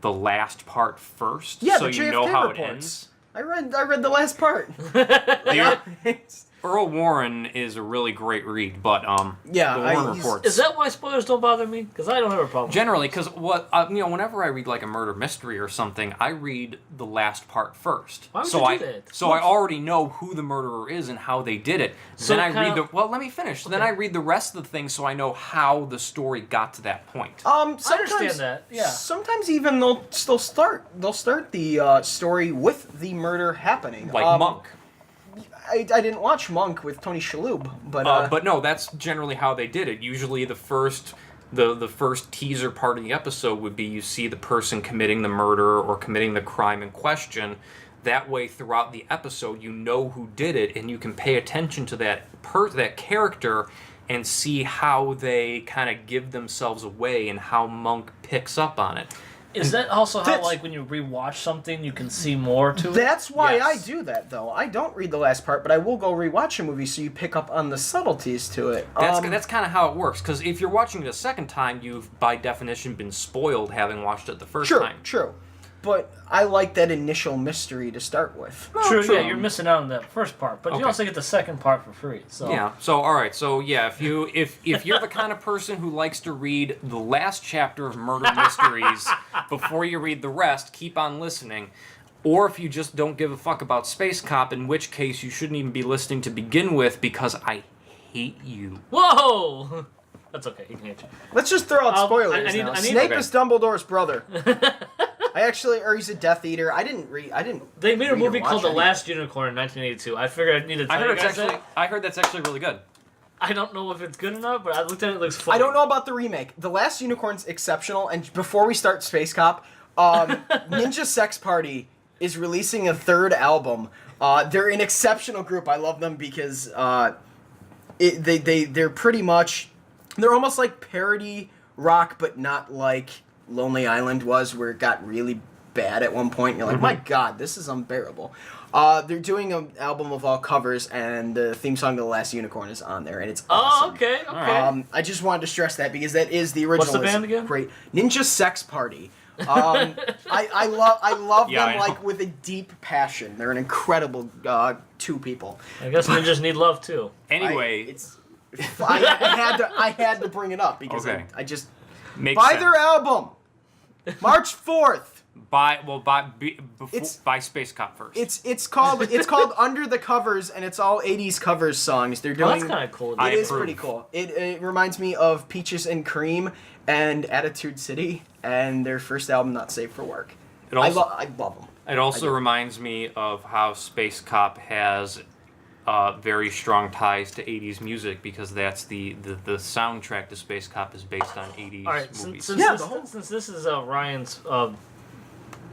Speaker 2: the last part first,
Speaker 3: Yeah,
Speaker 2: so
Speaker 3: the
Speaker 2: you
Speaker 3: JFK
Speaker 2: know how
Speaker 3: reports.
Speaker 2: it ends?
Speaker 3: I read the last part.
Speaker 2: Earl Warren is a really great read, but
Speaker 3: Yeah,
Speaker 2: the Warren reports.
Speaker 1: Is that why spoilers don't bother me? Because I don't have a problem.
Speaker 2: Generally, because whenever I read like a murder mystery or something, I read the last part first.
Speaker 1: Why would
Speaker 2: so
Speaker 1: you do that?
Speaker 2: So I already know who the murderer is and how they did it.
Speaker 1: So
Speaker 2: then I read
Speaker 1: kinda-
Speaker 2: the. Well, let me finish.
Speaker 1: Okay.
Speaker 2: Then I read the rest of the thing, so I know how the story got to that point.
Speaker 3: Sometimes,
Speaker 1: I understand that. Yeah.
Speaker 3: Sometimes even they'll start the story with the murder happening.
Speaker 2: Like Monk.
Speaker 3: I didn't watch Monk with Tony Shalhoub,
Speaker 2: But no, that's generally how they did it. Usually the first teaser part of the episode would be you see the person committing the murder or committing the crime in question. That way, throughout the episode, you know who did it, and you can pay attention to that character and see how they kind of give themselves away and how Monk picks up on it.
Speaker 1: Is that also how,
Speaker 3: That's-
Speaker 1: like, when you rewatch something, you can see more to it?
Speaker 3: that's why
Speaker 2: Yes.
Speaker 3: I do that, though. I don't read the last part, but I will go rewatch a movie so you pick up on the subtleties to it.
Speaker 2: That's kind of how it works, because if you're watching it a second time, you've, by definition, been spoiled having watched it the first time.
Speaker 3: True. But I like that initial mystery to start with.
Speaker 1: True, yeah, you're missing out on that first part, but
Speaker 2: Okay.
Speaker 1: you also get the second part for free. So
Speaker 2: Yeah. So all right. So yeah, if you're the kind of person who likes to read the last chapter of murder mysteries before you read the rest, keep on listening. Or if you just don't give a fuck about Space Cop, in which case you shouldn't even be listening to begin with, because I hate you.
Speaker 1: Whoa! That's okay. He can hit you.
Speaker 3: Let's just throw out spoilers
Speaker 1: I need-
Speaker 3: now.
Speaker 1: I need-
Speaker 3: Snape
Speaker 2: Okay.
Speaker 3: is Dumbledore's brother. or he's a Death Eater. I didn't.
Speaker 1: They made a
Speaker 3: read or
Speaker 1: movie
Speaker 3: watch
Speaker 1: called The
Speaker 3: any.
Speaker 1: Last Unicorn in 1982. I figured I need to tell you guys that.
Speaker 2: I heard that's actually really good.
Speaker 1: I don't know if it's good enough, but I looked at it. It looks funny.
Speaker 3: I don't know about the remake. The Last Unicorn's exceptional. And before we start Space Cop, Ninja Sex Party is releasing a third album. They're an exceptional group. I love them because they're pretty much, they're almost like parody rock, but not like Lonely Island was, where it got really bad at one point. And you're like, my God, this is unbearable. They're doing an album of all covers, and the theme song to The Last Unicorn is on there, and it's awesome.
Speaker 1: Oh, okay.
Speaker 3: I just wanted to stress that because that is the original.
Speaker 1: What's the band again?
Speaker 3: Great, Ninja Sex Party. I love
Speaker 2: Yeah, I
Speaker 3: them
Speaker 2: know.
Speaker 3: like with a deep passion. They're an incredible two people.
Speaker 1: I guess ninjas need love too.
Speaker 2: Anyway,
Speaker 3: I had to bring it up because
Speaker 2: Okay.
Speaker 3: I just
Speaker 2: makes
Speaker 3: buy
Speaker 2: sense.
Speaker 3: their album, March 4th.
Speaker 2: Buy Space Cop first.
Speaker 3: It's called Under the Covers, and it's all 80s covers songs. They're
Speaker 1: Oh,
Speaker 3: doing.
Speaker 1: that's kind of cool.
Speaker 2: I
Speaker 3: It is
Speaker 2: approve.
Speaker 3: pretty cool. It reminds me of Peaches and Cream and Attitude City and their first album, Not Safe for Work.
Speaker 2: It also-
Speaker 3: I love them.
Speaker 2: It also reminds me of how Space Cop has very strong ties to 80s music, because that's the soundtrack to Space Cop is based on 80s
Speaker 1: All right,
Speaker 2: movies.
Speaker 1: since this is Ryan's,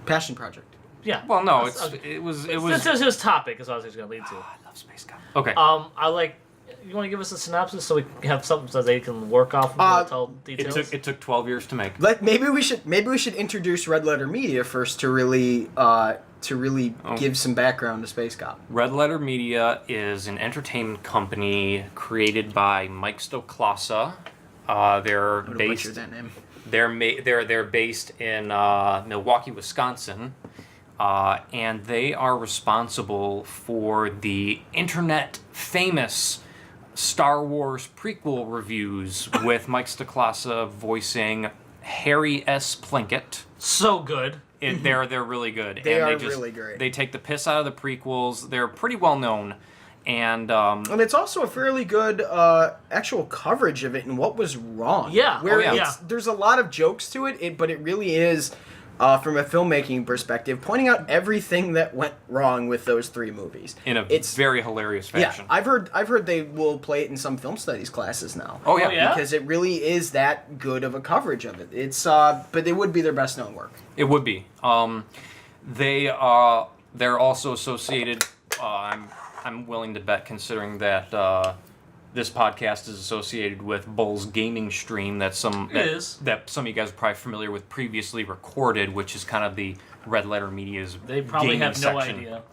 Speaker 3: Passion Project.
Speaker 1: yeah.
Speaker 2: Well, no,
Speaker 1: That's-
Speaker 2: it was.
Speaker 1: Since it's his topic, is what I was going to lead to.
Speaker 2: I love Space Cop. Okay.
Speaker 1: I like. You want to give us a synopsis so we can have something so they can work off of tell details?
Speaker 2: it took 12 years to make.
Speaker 3: Maybe we should introduce Red Letter Media first to really give some background to Space Cop.
Speaker 2: Red Letter Media is an entertainment company created by Mike Stoklasa. They're
Speaker 3: I'm gonna
Speaker 2: based.
Speaker 3: butcher that name.
Speaker 2: They're based in Milwaukee, Wisconsin, and they are responsible for the internet famous Star Wars prequel reviews with Mike Stoklasa voicing Harry S. Plinkett.
Speaker 1: So good.
Speaker 2: They're really good.
Speaker 3: They
Speaker 2: and
Speaker 3: are
Speaker 2: just,
Speaker 3: really great.
Speaker 2: They take the piss out of the prequels. They're pretty well known, and
Speaker 3: And it's also a fairly good actual coverage of it and what was wrong.
Speaker 1: Yeah.
Speaker 3: Where
Speaker 1: Oh, yeah.
Speaker 3: there's a lot of jokes to it, but it really is from a filmmaking perspective, pointing out everything that went wrong with those 3 movies.
Speaker 2: In a very hilarious fashion.
Speaker 3: Yeah, I've heard they will play it in some film studies classes now.
Speaker 2: Oh yeah.
Speaker 1: Oh, yeah?
Speaker 3: Because it really is that good of a coverage of it. It's but it would be their best known work.
Speaker 2: It would be. They're also associated. I'm willing to bet, considering that this podcast is associated with Bull's gaming stream. That some of you guys are probably familiar with, previously recorded, which is kind of the Red Letter Media's.
Speaker 1: They probably
Speaker 2: gaming
Speaker 1: have no
Speaker 2: section.
Speaker 1: idea.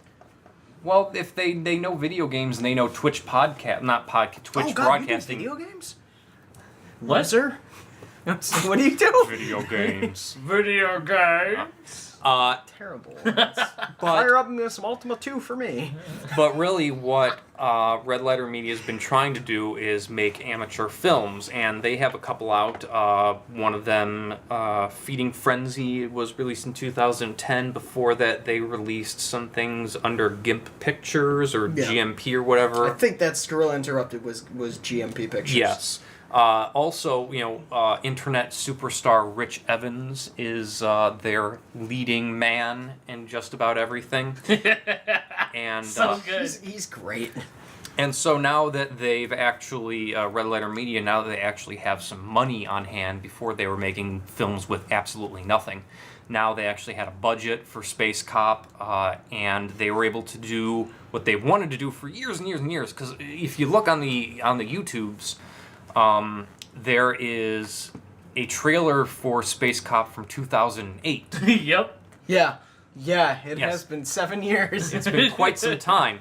Speaker 2: Well, if they know video games and they know Twitch podcast, not podcast, Twitch
Speaker 3: Oh God,
Speaker 2: broadcasting.
Speaker 3: you do video games?
Speaker 1: What?
Speaker 3: Loser? What do you do?
Speaker 2: Video games.
Speaker 1: Video games.
Speaker 3: Terrible. Fire up some Ultima 2 for me.
Speaker 2: But really, what Red Letter Media has been trying to do is make amateur films, and they have a couple out. One of them, Feeding Frenzy, was released in 2010. Before that, they released some things under GIMP Pictures or GMP or whatever.
Speaker 3: I think that Gorilla Interrupted was GMP Pictures.
Speaker 2: Yes. Also, internet superstar Rich Evans is their leading man in just about everything. And
Speaker 1: So good.
Speaker 3: He's great.
Speaker 2: And so now that they've actually, Red Letter Media, now that they actually have some money on hand, before they were making films with absolutely nothing, now they actually had a budget for Space Cop, and they were able to do what they wanted to do for years and years and years. Because if you look on the YouTubes, there is a trailer for Space Cop from 2008.
Speaker 1: Yep.
Speaker 3: Yeah. It
Speaker 2: Yes.
Speaker 3: has been 7 years.
Speaker 2: It's been quite some time.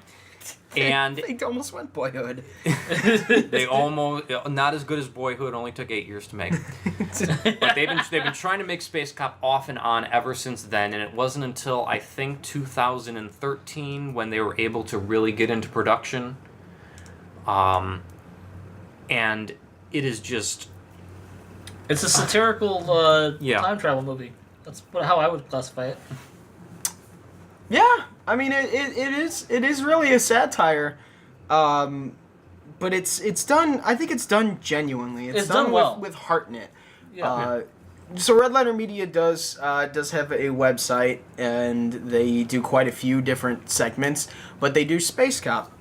Speaker 2: And
Speaker 3: They almost went Boyhood.
Speaker 2: they almost, not as good as Boyhood, only took 8 years to make. But they've been trying to make Space Cop off and on ever since then, and it wasn't until I think 2013 when they were able to really get into production. And it is just...
Speaker 1: It's a satirical time travel movie. That's how I would classify it.
Speaker 3: Yeah, I mean it is really a satire, but it's done. I think it's done genuinely. It's
Speaker 1: done well.
Speaker 3: with heart in it.
Speaker 1: Yeah.
Speaker 3: So Red Letter Media does have a website, and they do quite a few different segments. But they do Space Cop,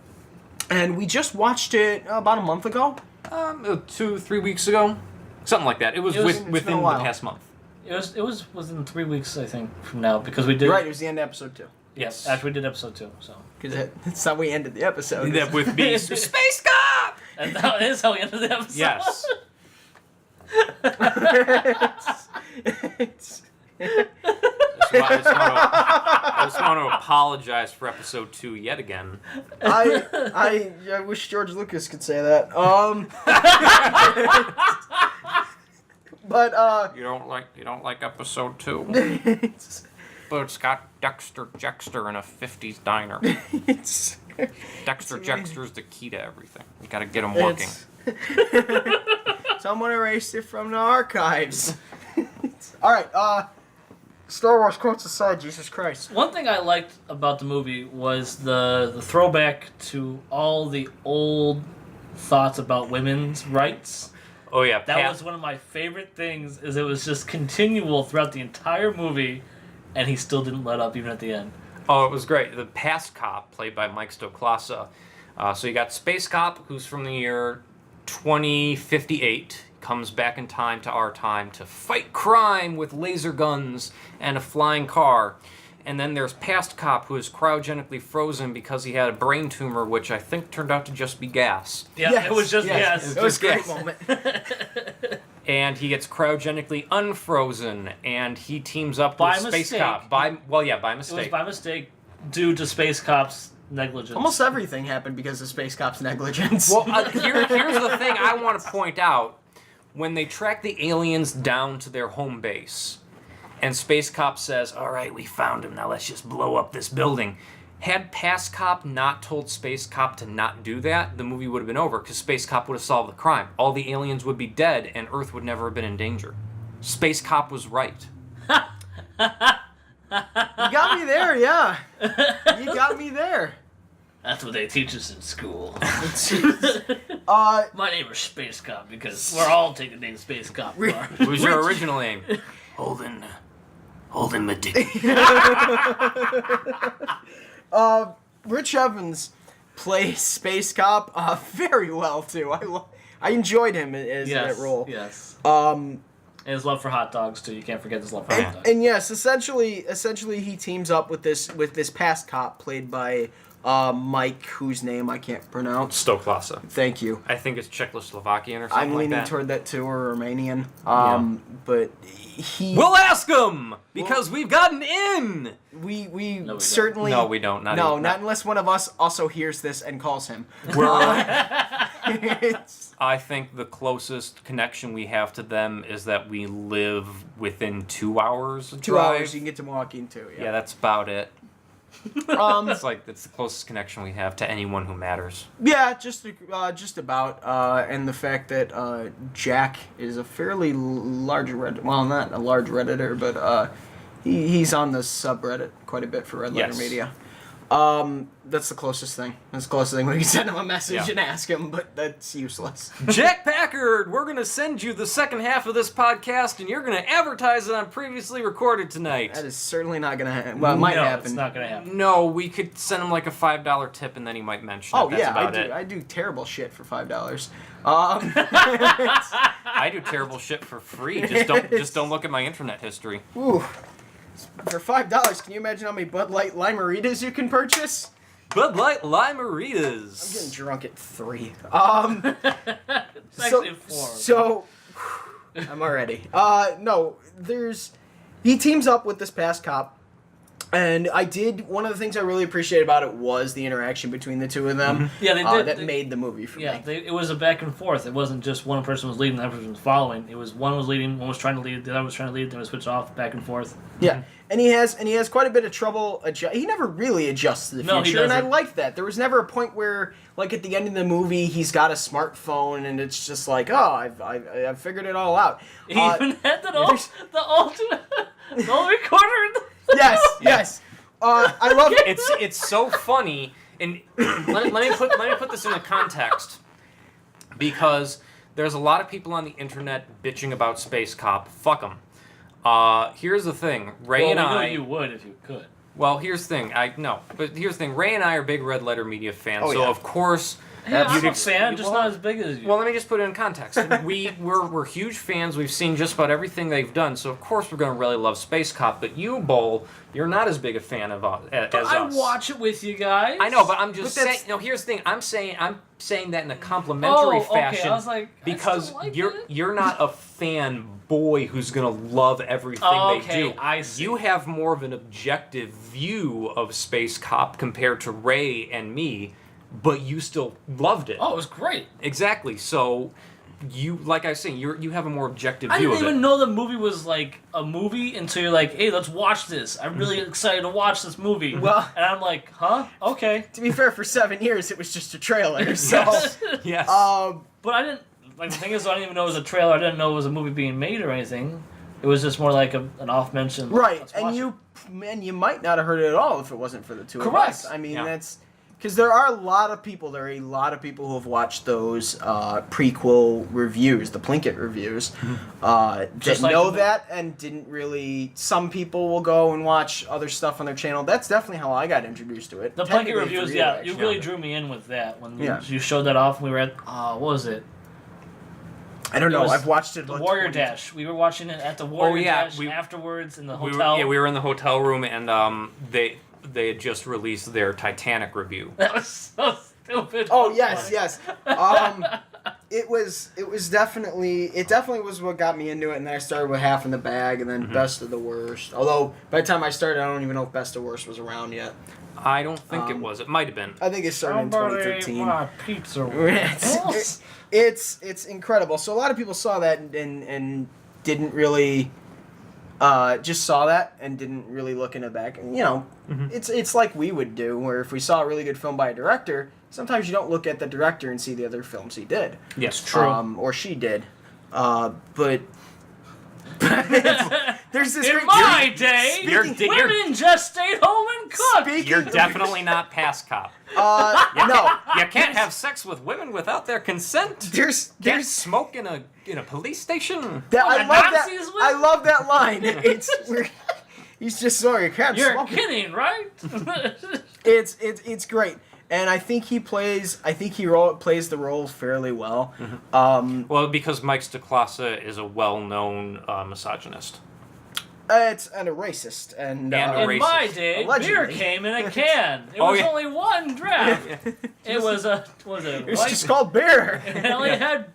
Speaker 3: and we just watched it about a month ago.
Speaker 2: 2-3 weeks ago, something like that. It was within the past month.
Speaker 1: It was within 3 weeks, I think, from now, because we did.
Speaker 3: Right, it was the end of episode 2.
Speaker 1: Yes, after we did episode 2. So.
Speaker 3: Because that's how we ended the episode.
Speaker 2: That with me, Space Cop.
Speaker 1: And that is how we ended the episode.
Speaker 2: Yes. I just want to apologize for episode 2 yet again.
Speaker 3: I wish George Lucas could say that. But
Speaker 2: You don't like episode 2, but it's got Dexter Jexter in a 50s diner. Dexter Jexter's the key to everything. You got to get him working.
Speaker 3: Someone erased it from the archives. All right, Star Wars quotes aside, Jesus Christ.
Speaker 1: One thing I liked about the movie was the throwback to all the old thoughts about women's rights.
Speaker 2: Oh yeah,
Speaker 1: That was one of my favorite things. Is it was just continual throughout the entire movie, and he still didn't let up even at the end.
Speaker 2: Oh, it was great. The past cop, played by Mike Stoklasa. So you got Space Cop, who's from the year 2058, comes back in time to our time to fight crime with laser guns and a flying car. And then there's Past Cop, who is cryogenically frozen because he had a brain tumor, which I think turned out to just be gas.
Speaker 1: Yeah,
Speaker 3: Yes,
Speaker 1: it was just
Speaker 3: yes.
Speaker 1: yes.
Speaker 3: It was a great
Speaker 2: Yes.
Speaker 3: moment.
Speaker 2: And he gets cryogenically unfrozen, and he teams up
Speaker 1: By
Speaker 2: with Space
Speaker 1: mistake.
Speaker 2: Cop. By
Speaker 1: It was
Speaker 2: mistake.
Speaker 1: by mistake due to Space Cop's negligence.
Speaker 3: Almost everything happened because of Space Cop's negligence.
Speaker 2: Well, here's the thing I want to point out. When they track the aliens down to their home base, and Space Cop says, "All right, we found him. Now let's just blow up this building." Had Past Cop not told Space Cop to not do that, the movie would have been over, because Space Cop would have solved the crime. All the aliens would be dead, and Earth would never have been in danger. Space Cop was right.
Speaker 3: You got me there, yeah. You got me there.
Speaker 1: That's what they teach us in school.
Speaker 3: Uh,
Speaker 1: My name is Space Cop because we're all taking the name Space Cop.
Speaker 2: What was your original name? Holden Hold him a dick.
Speaker 3: Rich Evans plays Space Cop very well too. I enjoyed him as that role.
Speaker 1: Yes.
Speaker 3: Um,
Speaker 1: and his love for hot dogs too. You can't forget his love for hot dogs.
Speaker 3: and yes, essentially he teams up with this past cop played by Mike, whose name I can't pronounce.
Speaker 2: Stoklasa.
Speaker 3: Thank you.
Speaker 2: I think it's Czechoslovakian or something
Speaker 3: I'm
Speaker 2: like
Speaker 3: leaning
Speaker 2: that.
Speaker 3: toward that too, or Romanian. But he.
Speaker 2: We'll ask him because we've gotten in.
Speaker 3: We
Speaker 1: don't.
Speaker 3: certainly.
Speaker 2: No, we don't.
Speaker 3: Not unless one of us also hears this and calls him.
Speaker 2: I think the closest connection we have to them is that we live within 2 hours. Of
Speaker 3: 2
Speaker 2: drive.
Speaker 3: hours, you can get to Milwaukee in 2.
Speaker 2: Yeah, that's about it. It's the closest connection we have to anyone who matters.
Speaker 3: Yeah, just about, and the fact that Jack is a fairly large not a large Redditor, but he's on the subreddit quite a bit for Red Letter
Speaker 2: Yes.
Speaker 3: Media. That's the closest thing. That's the closest thing. We can send him a message and ask him, but that's useless.
Speaker 2: Jack Packard, we're going to send you the second half of this podcast, and you're going to advertise it on Previously Recorded tonight.
Speaker 3: That is certainly not going to happen. Well, it might happen.
Speaker 1: It's not going to happen.
Speaker 2: No, we could send him like a $5 tip, and then he might mention it.
Speaker 3: Oh,
Speaker 2: That's
Speaker 3: yeah,
Speaker 2: about
Speaker 3: I do.
Speaker 2: it.
Speaker 3: I do terrible shit for $5.
Speaker 2: I do terrible shit for free. Just don't look at my internet history.
Speaker 3: Ooh. For $5, can you imagine how many Bud Light Limeritas you can purchase?
Speaker 2: Bud Light
Speaker 3: I'm getting
Speaker 2: Limeritas.
Speaker 3: drunk at 3.
Speaker 1: It's actually 4.
Speaker 3: So, I'm already. No, he teams up with this past cop, and one of the things I really appreciated about it was the interaction between the two of them.
Speaker 1: Yeah, they did.
Speaker 3: That made the movie for me.
Speaker 1: It was a back and forth. It wasn't just one person was leading, the other person was following. It was one was leading, one was trying to lead, the other was trying to lead, then we switch off, back and forth.
Speaker 3: Yeah, and he has quite a bit of trouble. He never really adjusts to the
Speaker 1: No, he
Speaker 3: future, and I
Speaker 1: doesn't.
Speaker 3: like that. There was never a point where, like at the end of the movie, he's got a smartphone, and it's just like, oh, I've figured it all out.
Speaker 1: He even had the old recorder.
Speaker 3: Yes. I love it.
Speaker 2: It's so funny, and let me put this into context, because there's a lot of people on the internet bitching about Space Cop. Fuck them. Here's the thing, Ray and I.
Speaker 1: You would if you could.
Speaker 2: Well, here's the thing. Here's the thing. Ray and I are big Red Letter Media fans, so
Speaker 3: yeah.
Speaker 2: of course.
Speaker 1: Yeah, I'm a
Speaker 2: you'd
Speaker 1: fan, just not as big as you.
Speaker 2: Well, let me just put it in context. We're huge fans. We've seen just about everything they've done, so of course we're going to really love Space Cop. But you, Bull, you're not as big a fan of as us.
Speaker 1: I watch it with you guys.
Speaker 2: I know, but I'm just saying. No, here's the thing. I'm saying that in a complimentary fashion.
Speaker 1: I was like,
Speaker 2: because
Speaker 1: I still like
Speaker 2: you're not a fanboy who's gonna love everything they do.
Speaker 1: I see.
Speaker 2: You have more of an objective view of Space Cop compared to Ray and me, but you still loved it.
Speaker 1: Oh, it was great.
Speaker 2: Exactly. So you, like I was saying, you have a more objective
Speaker 1: I
Speaker 2: view
Speaker 1: didn't
Speaker 2: of it.
Speaker 1: even know the movie was like a movie until you're like, hey, let's watch this. I'm really excited to watch this movie.
Speaker 3: Well-
Speaker 1: and I'm like, huh? Okay.
Speaker 3: To be fair, for 7 years, it was just a trailer. So,
Speaker 2: Yes.
Speaker 1: But I didn't, like, the thing is, I didn't even know it was a trailer. I didn't know it was a movie being made or anything. It was just more like an off-mention.
Speaker 3: right,
Speaker 1: let's
Speaker 3: and
Speaker 1: watch
Speaker 3: you might not have heard it at all if it wasn't for the two of us.
Speaker 1: Correct.
Speaker 3: I mean,
Speaker 2: Yeah.
Speaker 3: that's because there are a lot of people who have watched those prequel reviews, the Plinkett reviews, that
Speaker 1: Just like
Speaker 3: know
Speaker 1: the-
Speaker 3: that and didn't really. Some people will go and watch other stuff on their channel. That's definitely how I got introduced to it.
Speaker 1: The Plinkett
Speaker 3: Technically
Speaker 1: reviews,
Speaker 3: for
Speaker 1: yeah,
Speaker 3: actually.
Speaker 1: you really drew me in with that when
Speaker 3: Yeah.
Speaker 1: you showed that off. And we were at, what was it?
Speaker 3: I don't know.
Speaker 1: was
Speaker 3: I've watched it.
Speaker 1: The
Speaker 3: like
Speaker 1: Warrior
Speaker 3: 20
Speaker 1: Dash. We were watching it at the Warrior
Speaker 2: yeah,
Speaker 1: Dash afterwards in the
Speaker 2: we
Speaker 1: hotel.
Speaker 2: were in the hotel room, and they had just released their Titanic review.
Speaker 1: That was so stupid.
Speaker 3: Oh yes. It definitely was what got me into it, and then I started with Half in the Bag, and then Best of the Worst. Although by the time I started, I don't even know if Best of Worst was around yet.
Speaker 2: I don't think it was. It might have been.
Speaker 3: I think it started in 2013.
Speaker 1: My pizza.
Speaker 3: It's incredible. So a lot of people saw that and didn't really just saw that and didn't really look in it back. And, you know, it's like we would do, where if we saw a really good film by a director, sometimes you don't look at the director and see the other films he did.
Speaker 2: Yes,
Speaker 1: true.
Speaker 3: Or she did. But there's this
Speaker 1: In
Speaker 3: great...
Speaker 1: my day,
Speaker 2: You're-
Speaker 1: women just stayed home and cooked.
Speaker 3: Speaking
Speaker 2: You're
Speaker 3: of-
Speaker 2: definitely not past cop.
Speaker 3: no.
Speaker 2: You can't have sex with women without their consent. Can't smoke in a police station.
Speaker 3: That,
Speaker 1: Oh,
Speaker 3: I
Speaker 1: the
Speaker 3: love
Speaker 1: Nazis
Speaker 3: that.
Speaker 1: win?
Speaker 3: I love that line. He's just sorry, can't
Speaker 1: You're
Speaker 3: swallow.
Speaker 1: kidding, right?
Speaker 3: It's great, and I think he plays the role fairly well.
Speaker 2: Well, because Mike Stacklasa is a well-known misogynist.
Speaker 3: And a racist, and
Speaker 2: And
Speaker 1: In
Speaker 2: racist.
Speaker 1: my day,
Speaker 3: Allegedly.
Speaker 1: beer came in a can. It
Speaker 2: Oh,
Speaker 1: was
Speaker 2: yeah.
Speaker 1: only one draft. It was a
Speaker 3: it's
Speaker 1: white.
Speaker 3: just called beer.
Speaker 1: It only had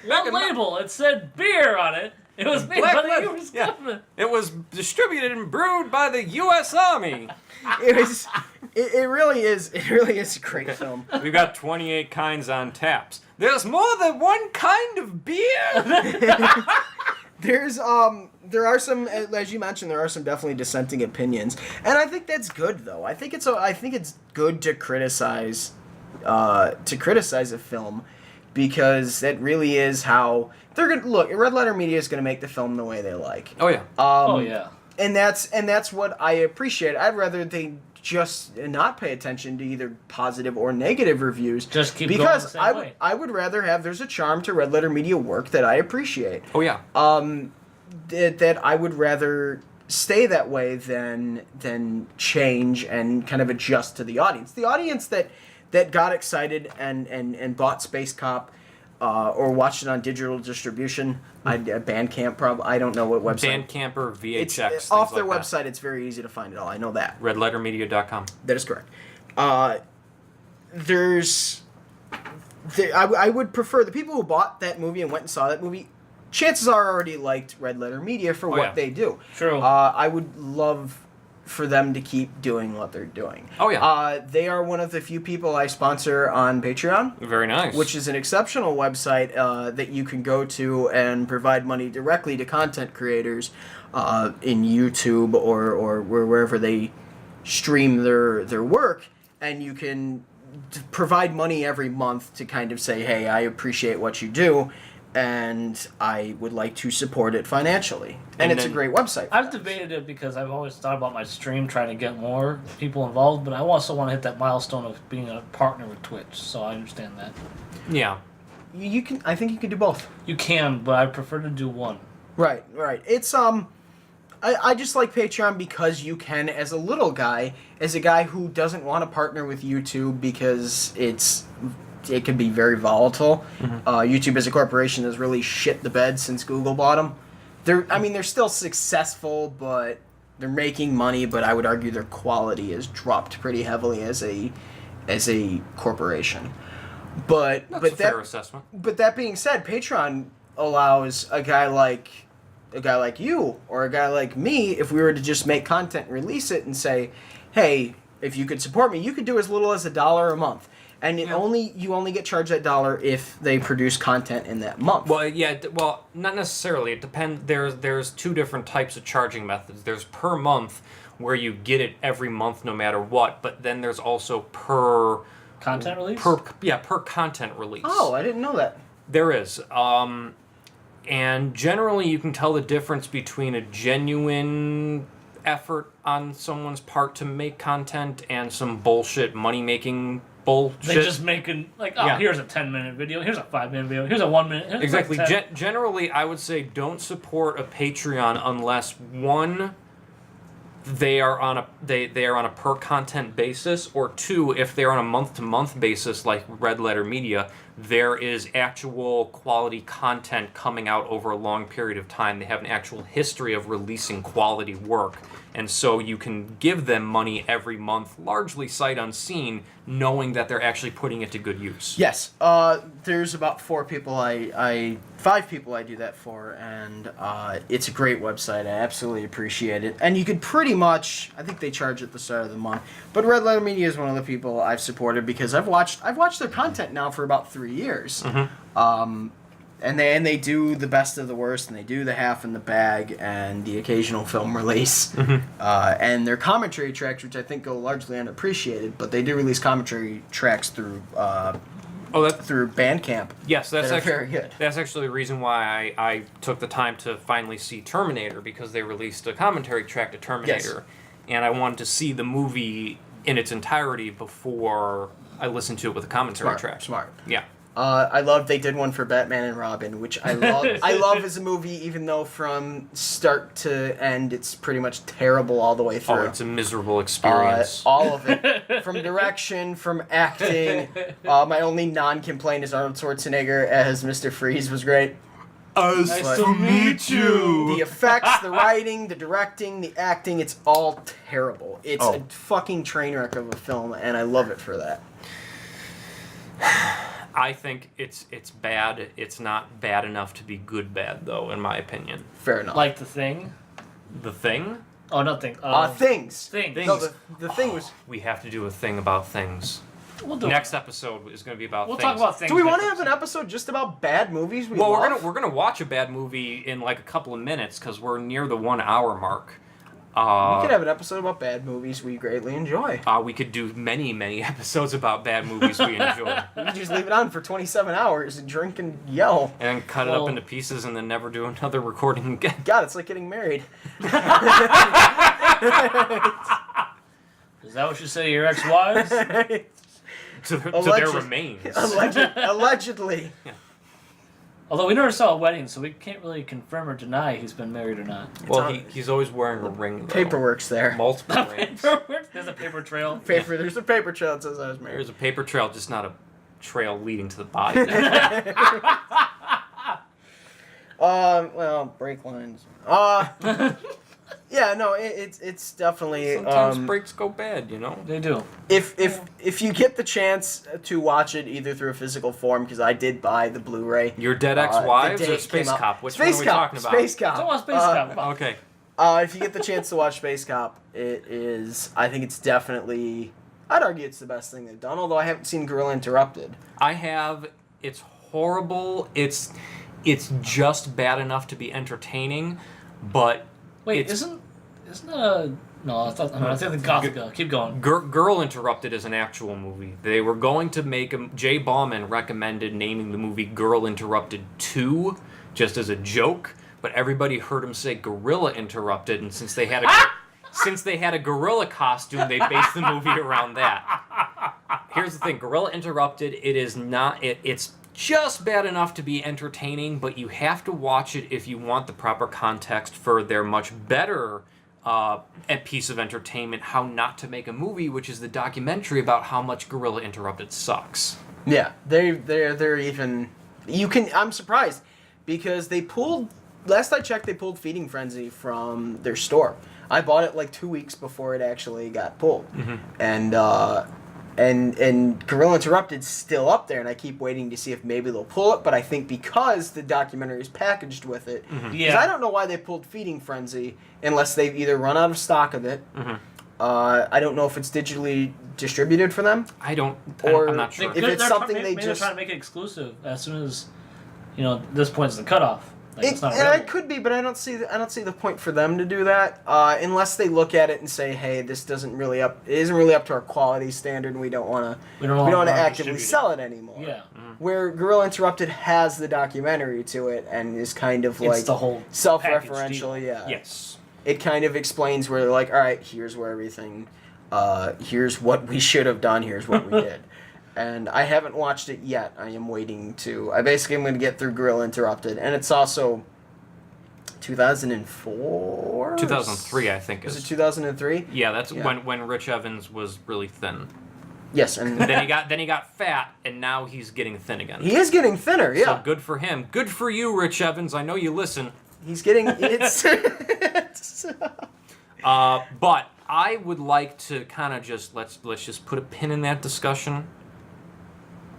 Speaker 1: one label. It said beer on it. It was made
Speaker 2: Black
Speaker 1: by the
Speaker 2: leather,
Speaker 1: U.S.
Speaker 2: yeah.
Speaker 1: government.
Speaker 2: It was distributed and brewed by the U.S. Army.
Speaker 3: It really is a great film.
Speaker 2: We've got 28 kinds on taps. There's more than one kind of beer.
Speaker 3: There are some, as you mentioned, there are some definitely dissenting opinions, and I think that's good though. I think it's good to criticize a film, because that really is how they're gonna look. Red Letter Media is gonna make the film the way they like.
Speaker 2: Oh yeah.
Speaker 1: Oh yeah.
Speaker 3: And that's what I appreciate. I'd rather they just not pay attention to either positive or negative reviews.
Speaker 1: Just keep
Speaker 3: because
Speaker 1: going the same way.
Speaker 3: I would rather have there's a charm to Red Letter Media work that I appreciate.
Speaker 2: Oh yeah.
Speaker 3: That I would rather stay that way than change and kind of adjust to the audience. The audience that got excited and bought Space Cop or watched it on digital distribution, Bandcamp probably. I don't know what website.
Speaker 2: Bandcamp or VHX.
Speaker 3: It's
Speaker 2: things
Speaker 3: off their
Speaker 2: like
Speaker 3: website. It's very easy to find it all. I know that.
Speaker 2: RedLetterMedia.com.
Speaker 3: That is correct. I would prefer the people who bought that movie and went and saw that movie. Chances are already liked Red Letter Media for what
Speaker 2: yeah.
Speaker 3: they do.
Speaker 1: True.
Speaker 3: I would love for them to keep doing what they're doing.
Speaker 2: Oh, yeah.
Speaker 3: They are one of the few people I sponsor on Patreon.
Speaker 2: Very nice.
Speaker 3: Which is an exceptional website that you can go to and provide money directly to content creators in YouTube or wherever they stream their work, and you can provide money every month to kind of say, hey, I appreciate what you do, and I would like to support it financially. And it's a great website.
Speaker 1: I've debated it because I've always thought about my stream trying to get more people involved, but I also want to hit that milestone of being a partner with Twitch, so I understand that.
Speaker 2: Yeah.
Speaker 3: You can. I think you can do both.
Speaker 1: You can, but I prefer to do one.
Speaker 3: Right. It's I just like Patreon because you can, as a little guy, as a guy who doesn't want to partner with YouTube because it can be very volatile. YouTube as a corporation has really shit the bed since Google bought them. They're still successful, but they're making money. But I would argue their quality has dropped pretty heavily as a corporation. But
Speaker 2: That's a fair assessment.
Speaker 3: But that being said, Patreon allows a guy like you or a guy like me, if we were to just make content and release it and say, hey, if you could support me, you could do as little as $1 a month. And you only get charged that $1 if they produce content in that month.
Speaker 2: Well, yeah. Well, not necessarily. It depends. There's two different types of charging methods. There's per month, where you get it every month no matter what. But then there's also per
Speaker 1: Content release?
Speaker 2: Per content release.
Speaker 3: Oh, I didn't know that.
Speaker 2: There is. And generally you can tell the difference between a genuine effort on someone's part to make content and some bullshit money-making bullshit.
Speaker 1: They just making, here's a 10-minute video, here's a 5-minute video, here's a 1-minute. Here's
Speaker 2: Exactly.
Speaker 1: like 10.
Speaker 2: Generally, I would say don't support a Patreon unless, one, they are on a per content basis, or two, if they're on a month-to-month basis like Red Letter Media, there is actual quality content coming out over a long period of time. They have an actual history of releasing quality work. And so you can give them money every month, largely sight unseen, knowing that they're actually putting it to good use.
Speaker 3: Yes. There's about 5 people I do that for, and it's a great website. I absolutely appreciate it. And you could pretty much, I think they charge at the start of the month, but Red Letter Media is one of the people I've supported because I've watched their content now for about 3 years. And they do the best of the worst, and they do the half in the bag and the occasional film release. And their commentary tracks, which I think go largely unappreciated, but they do release commentary tracks through through Bandcamp.
Speaker 2: Yes, that's actually
Speaker 3: very good.
Speaker 2: That's actually the reason why I took the time to finally see Terminator, because they released a commentary track to Terminator, and I wanted to see the movie in its entirety before I listened to it with a commentary track.
Speaker 3: Smart.
Speaker 2: Yeah.
Speaker 3: I love they did one for Batman and Robin, which I love. I love as a movie, even though from start to end it's pretty much terrible all the way through.
Speaker 2: Oh, it's a miserable experience.
Speaker 3: All of it, from direction, from acting. My only non-complaint is Arnold Schwarzenegger as Mr. Freeze was great.
Speaker 1: Nice to meet you.
Speaker 3: The effects, the writing, the directing, the acting, it's all terrible. It's a fucking train wreck of a film, and I love it for that.
Speaker 2: I think it's bad. It's not bad enough to be good bad, though, in my opinion.
Speaker 3: Fair enough.
Speaker 1: Like The Thing?
Speaker 2: The Thing?
Speaker 1: Oh, nothing.
Speaker 3: Things.
Speaker 1: Things.
Speaker 3: No, the Thing was...
Speaker 2: We have to do a thing about things.
Speaker 1: We'll do
Speaker 2: Next episode is going to be about
Speaker 1: We'll
Speaker 2: things.
Speaker 1: talk about things.
Speaker 3: Do we want to have an episode just about bad movies we
Speaker 2: Well,
Speaker 3: love?
Speaker 2: we're gonna watch a bad movie in like a couple of minutes because we're near the 1 hour mark.
Speaker 3: We could have an episode about bad movies we greatly enjoy.
Speaker 2: We could do many episodes about bad movies we enjoy,
Speaker 3: We could just leave it on for 27 hours and drink and yell.
Speaker 2: and then cut it up into pieces, and then never do another recording again.
Speaker 3: God, it's like getting married.
Speaker 1: Is that what you say to your ex-wives?
Speaker 2: to their remains.
Speaker 3: Allegedly.
Speaker 1: Although we never saw a wedding, so we can't really confirm or deny he's been married or not.
Speaker 2: Well, he's always wearing a ring. Though.
Speaker 3: Paperwork's there.
Speaker 2: Multiple rings.
Speaker 1: There's a paper trail.
Speaker 3: There's a paper trail that says I was married.
Speaker 2: There's a paper trail, just not a trail leading to the body.
Speaker 3: Well, brake lines. Yeah, no, it's definitely.
Speaker 2: Sometimes breaks go bad, you know.
Speaker 1: They do.
Speaker 3: If you get the chance to watch it either through a physical form, because I did buy the Blu-ray.
Speaker 2: Your Dead Ex-Wives
Speaker 3: the day
Speaker 2: or
Speaker 3: it
Speaker 2: Space
Speaker 3: came out.
Speaker 2: Cop? Which
Speaker 3: Space
Speaker 2: one are we
Speaker 3: Cop,
Speaker 2: talking about?
Speaker 3: Space Cop.
Speaker 1: Don't want Space Cop.
Speaker 2: Okay.
Speaker 3: If you get the chance to watch Space Cop, it is. I think it's definitely. I'd argue it's the best thing they've done. Although I haven't seen Gorilla Interrupted.
Speaker 2: I have. It's horrible. It's just bad enough to be entertaining, but
Speaker 1: Wait, isn't a no? I thought the Gothica. Keep going.
Speaker 2: Girl Interrupted is an actual movie. They were going to make a. Jay Bauman recommended naming the movie Girl Interrupted 2 just as a joke, but everybody heard him say Gorilla Interrupted, and since they had a gorilla costume, they based the movie around that. Here's the thing: Gorilla Interrupted. It is not. It's just bad enough to be entertaining, but you have to watch it if you want the proper context for their much better a piece of entertainment, How Not to Make a Movie, which is the documentary about how much Gorilla Interrupted sucks.
Speaker 3: Yeah, they're even. I'm surprised because they pulled. Last I checked, they pulled Feeding Frenzy from their store. I bought it like 2 weeks before it actually got pulled, and Gorilla Interrupted's still up there, and I keep waiting to see if maybe they'll pull it. But I think because the documentary is packaged with it, because I don't know why they pulled Feeding Frenzy unless they've either run out of stock of it. I don't know if it's digitally distributed for them.
Speaker 2: I'm not sure.
Speaker 3: If it's something they
Speaker 1: maybe
Speaker 3: just
Speaker 1: they're trying to make it exclusive as soon as this point's the cutoff. Like, it's not
Speaker 3: and it could be, but I don't see the point for them to do that unless they look at it and say, "Hey, this it isn't really up to our quality standard, and we don't want to actively sell it anymore."
Speaker 1: Yeah.
Speaker 3: Where Gorilla Interrupted has the documentary to it and is kind of like
Speaker 1: It's the whole
Speaker 3: self-referential. Yeah.
Speaker 2: Yes.
Speaker 3: It kind of explains where they're like, "All right, here's where everything, here's what we should have done, here's what we did." And I haven't watched it yet. I am waiting to. I basically am going to get through Gorilla Interrupted, and it's also 2004.
Speaker 2: 2003, I think.
Speaker 3: Is it 2003?
Speaker 2: Yeah, that's when Rich Evans was really thin.
Speaker 3: Yes, and
Speaker 2: then he got fat, and now he's getting thin again.
Speaker 3: He is getting thinner. Yeah.
Speaker 2: So good for him. Good for you, Rich Evans. I know you listen.
Speaker 3: He's getting it's.
Speaker 2: But I would like to kind of just let's just put a pin in that discussion.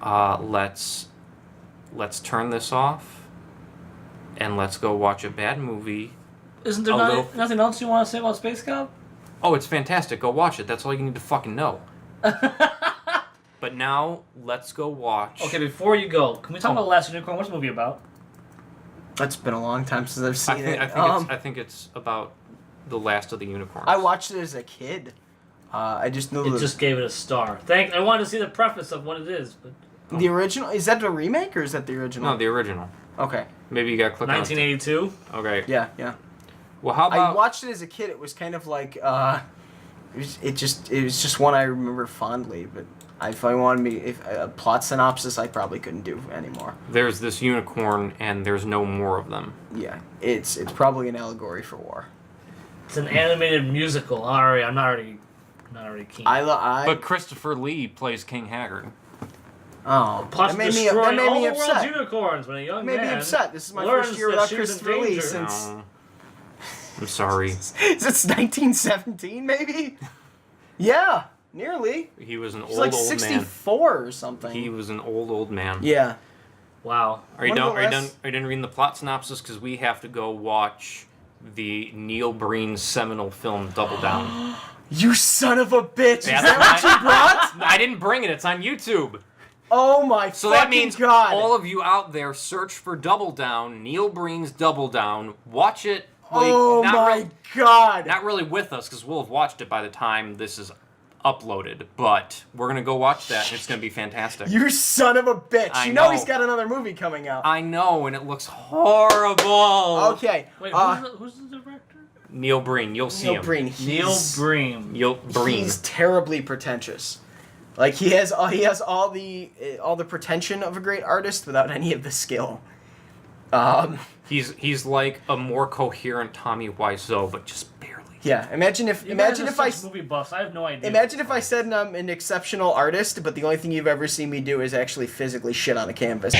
Speaker 2: Let's turn this off, and let's go watch a bad movie.
Speaker 1: Isn't there nothing else you want to say about Space Cop?
Speaker 2: Oh, it's fantastic. Go watch it. That's all you need to fucking know. But now, let's go watch...
Speaker 1: Okay, before you go, can we talk about The Last Unicorn? What's the movie about?
Speaker 3: That's been a long time since I've seen it.
Speaker 2: I think it's about the last of the unicorns.
Speaker 3: I watched it as a kid. I just knew
Speaker 1: just gave it a star. I wanted to see the preface of what it is, but...
Speaker 3: The original? Is that the remake or is that the original?
Speaker 2: No, the original.
Speaker 3: Okay.
Speaker 2: Maybe you got clicked
Speaker 1: 1982?
Speaker 2: Okay.
Speaker 3: Yeah.
Speaker 2: Well, how about...
Speaker 3: I watched it as a kid. It was kind of like, it was just one I remember fondly. But if I wanted me, if a plot synopsis, I probably couldn't do anymore.
Speaker 2: There's this unicorn, and there's no more of them.
Speaker 3: Yeah, it's probably an allegory for war.
Speaker 1: It's an animated musical. Alright, I'm not already keen.
Speaker 2: But Christopher Lee plays King Haggard.
Speaker 3: Oh,
Speaker 1: Plus
Speaker 3: that made me
Speaker 1: destroying all the
Speaker 3: upset.
Speaker 1: world's unicorns when a young
Speaker 3: Made me
Speaker 1: man
Speaker 3: upset. This is my
Speaker 1: learns
Speaker 3: first year
Speaker 1: that
Speaker 3: without
Speaker 1: she was in
Speaker 3: Christopher Lee
Speaker 1: danger.
Speaker 3: since.
Speaker 2: No. I'm sorry.
Speaker 3: Since 1917, maybe. Yeah, nearly.
Speaker 2: He was an
Speaker 3: He's
Speaker 2: old
Speaker 3: like
Speaker 2: man.
Speaker 3: 64 or something.
Speaker 2: He was an old man.
Speaker 3: Yeah.
Speaker 1: Wow.
Speaker 2: Are you
Speaker 3: One of
Speaker 2: done?
Speaker 3: the
Speaker 2: Are you
Speaker 3: last-
Speaker 2: done? Are you done reading the plot synopsis? Because we have to go watch the Neil Breen seminal film Double Down.
Speaker 3: You son of a bitch! Is
Speaker 2: That's
Speaker 3: that what you brought?
Speaker 2: I didn't bring it. It's on YouTube.
Speaker 3: Oh my
Speaker 2: So
Speaker 3: fucking
Speaker 2: that means
Speaker 3: god!
Speaker 2: all of you out there, search for Double Down, Neil Breen's Double Down. Watch it. Like,
Speaker 3: Oh
Speaker 2: not
Speaker 3: my
Speaker 2: real-
Speaker 3: god!
Speaker 2: Not really with us, because we'll have watched it by the time this is uploaded. But we're gonna go watch that, and it's gonna be fantastic.
Speaker 3: You son of a bitch!
Speaker 2: I
Speaker 3: You know
Speaker 2: know.
Speaker 3: he's got another movie coming out.
Speaker 2: I know, and it looks horrible.
Speaker 3: Okay.
Speaker 1: Wait, who's the director?
Speaker 2: Neil Breen, you'll see
Speaker 3: Neil
Speaker 2: him.
Speaker 3: Breen.
Speaker 1: Neil Breen.
Speaker 2: Neil Breen.
Speaker 3: He's terribly pretentious. Like he has all the pretension of a great artist without any of the skill.
Speaker 2: He's like a more coherent Tommy Wiseau, but just barely.
Speaker 3: Yeah. Imagine if
Speaker 1: You guys are
Speaker 3: I
Speaker 1: such movie buffs. I have no idea.
Speaker 3: imagine if I said I'm an exceptional artist, but the only thing you've ever seen me do is actually physically shit on a canvas.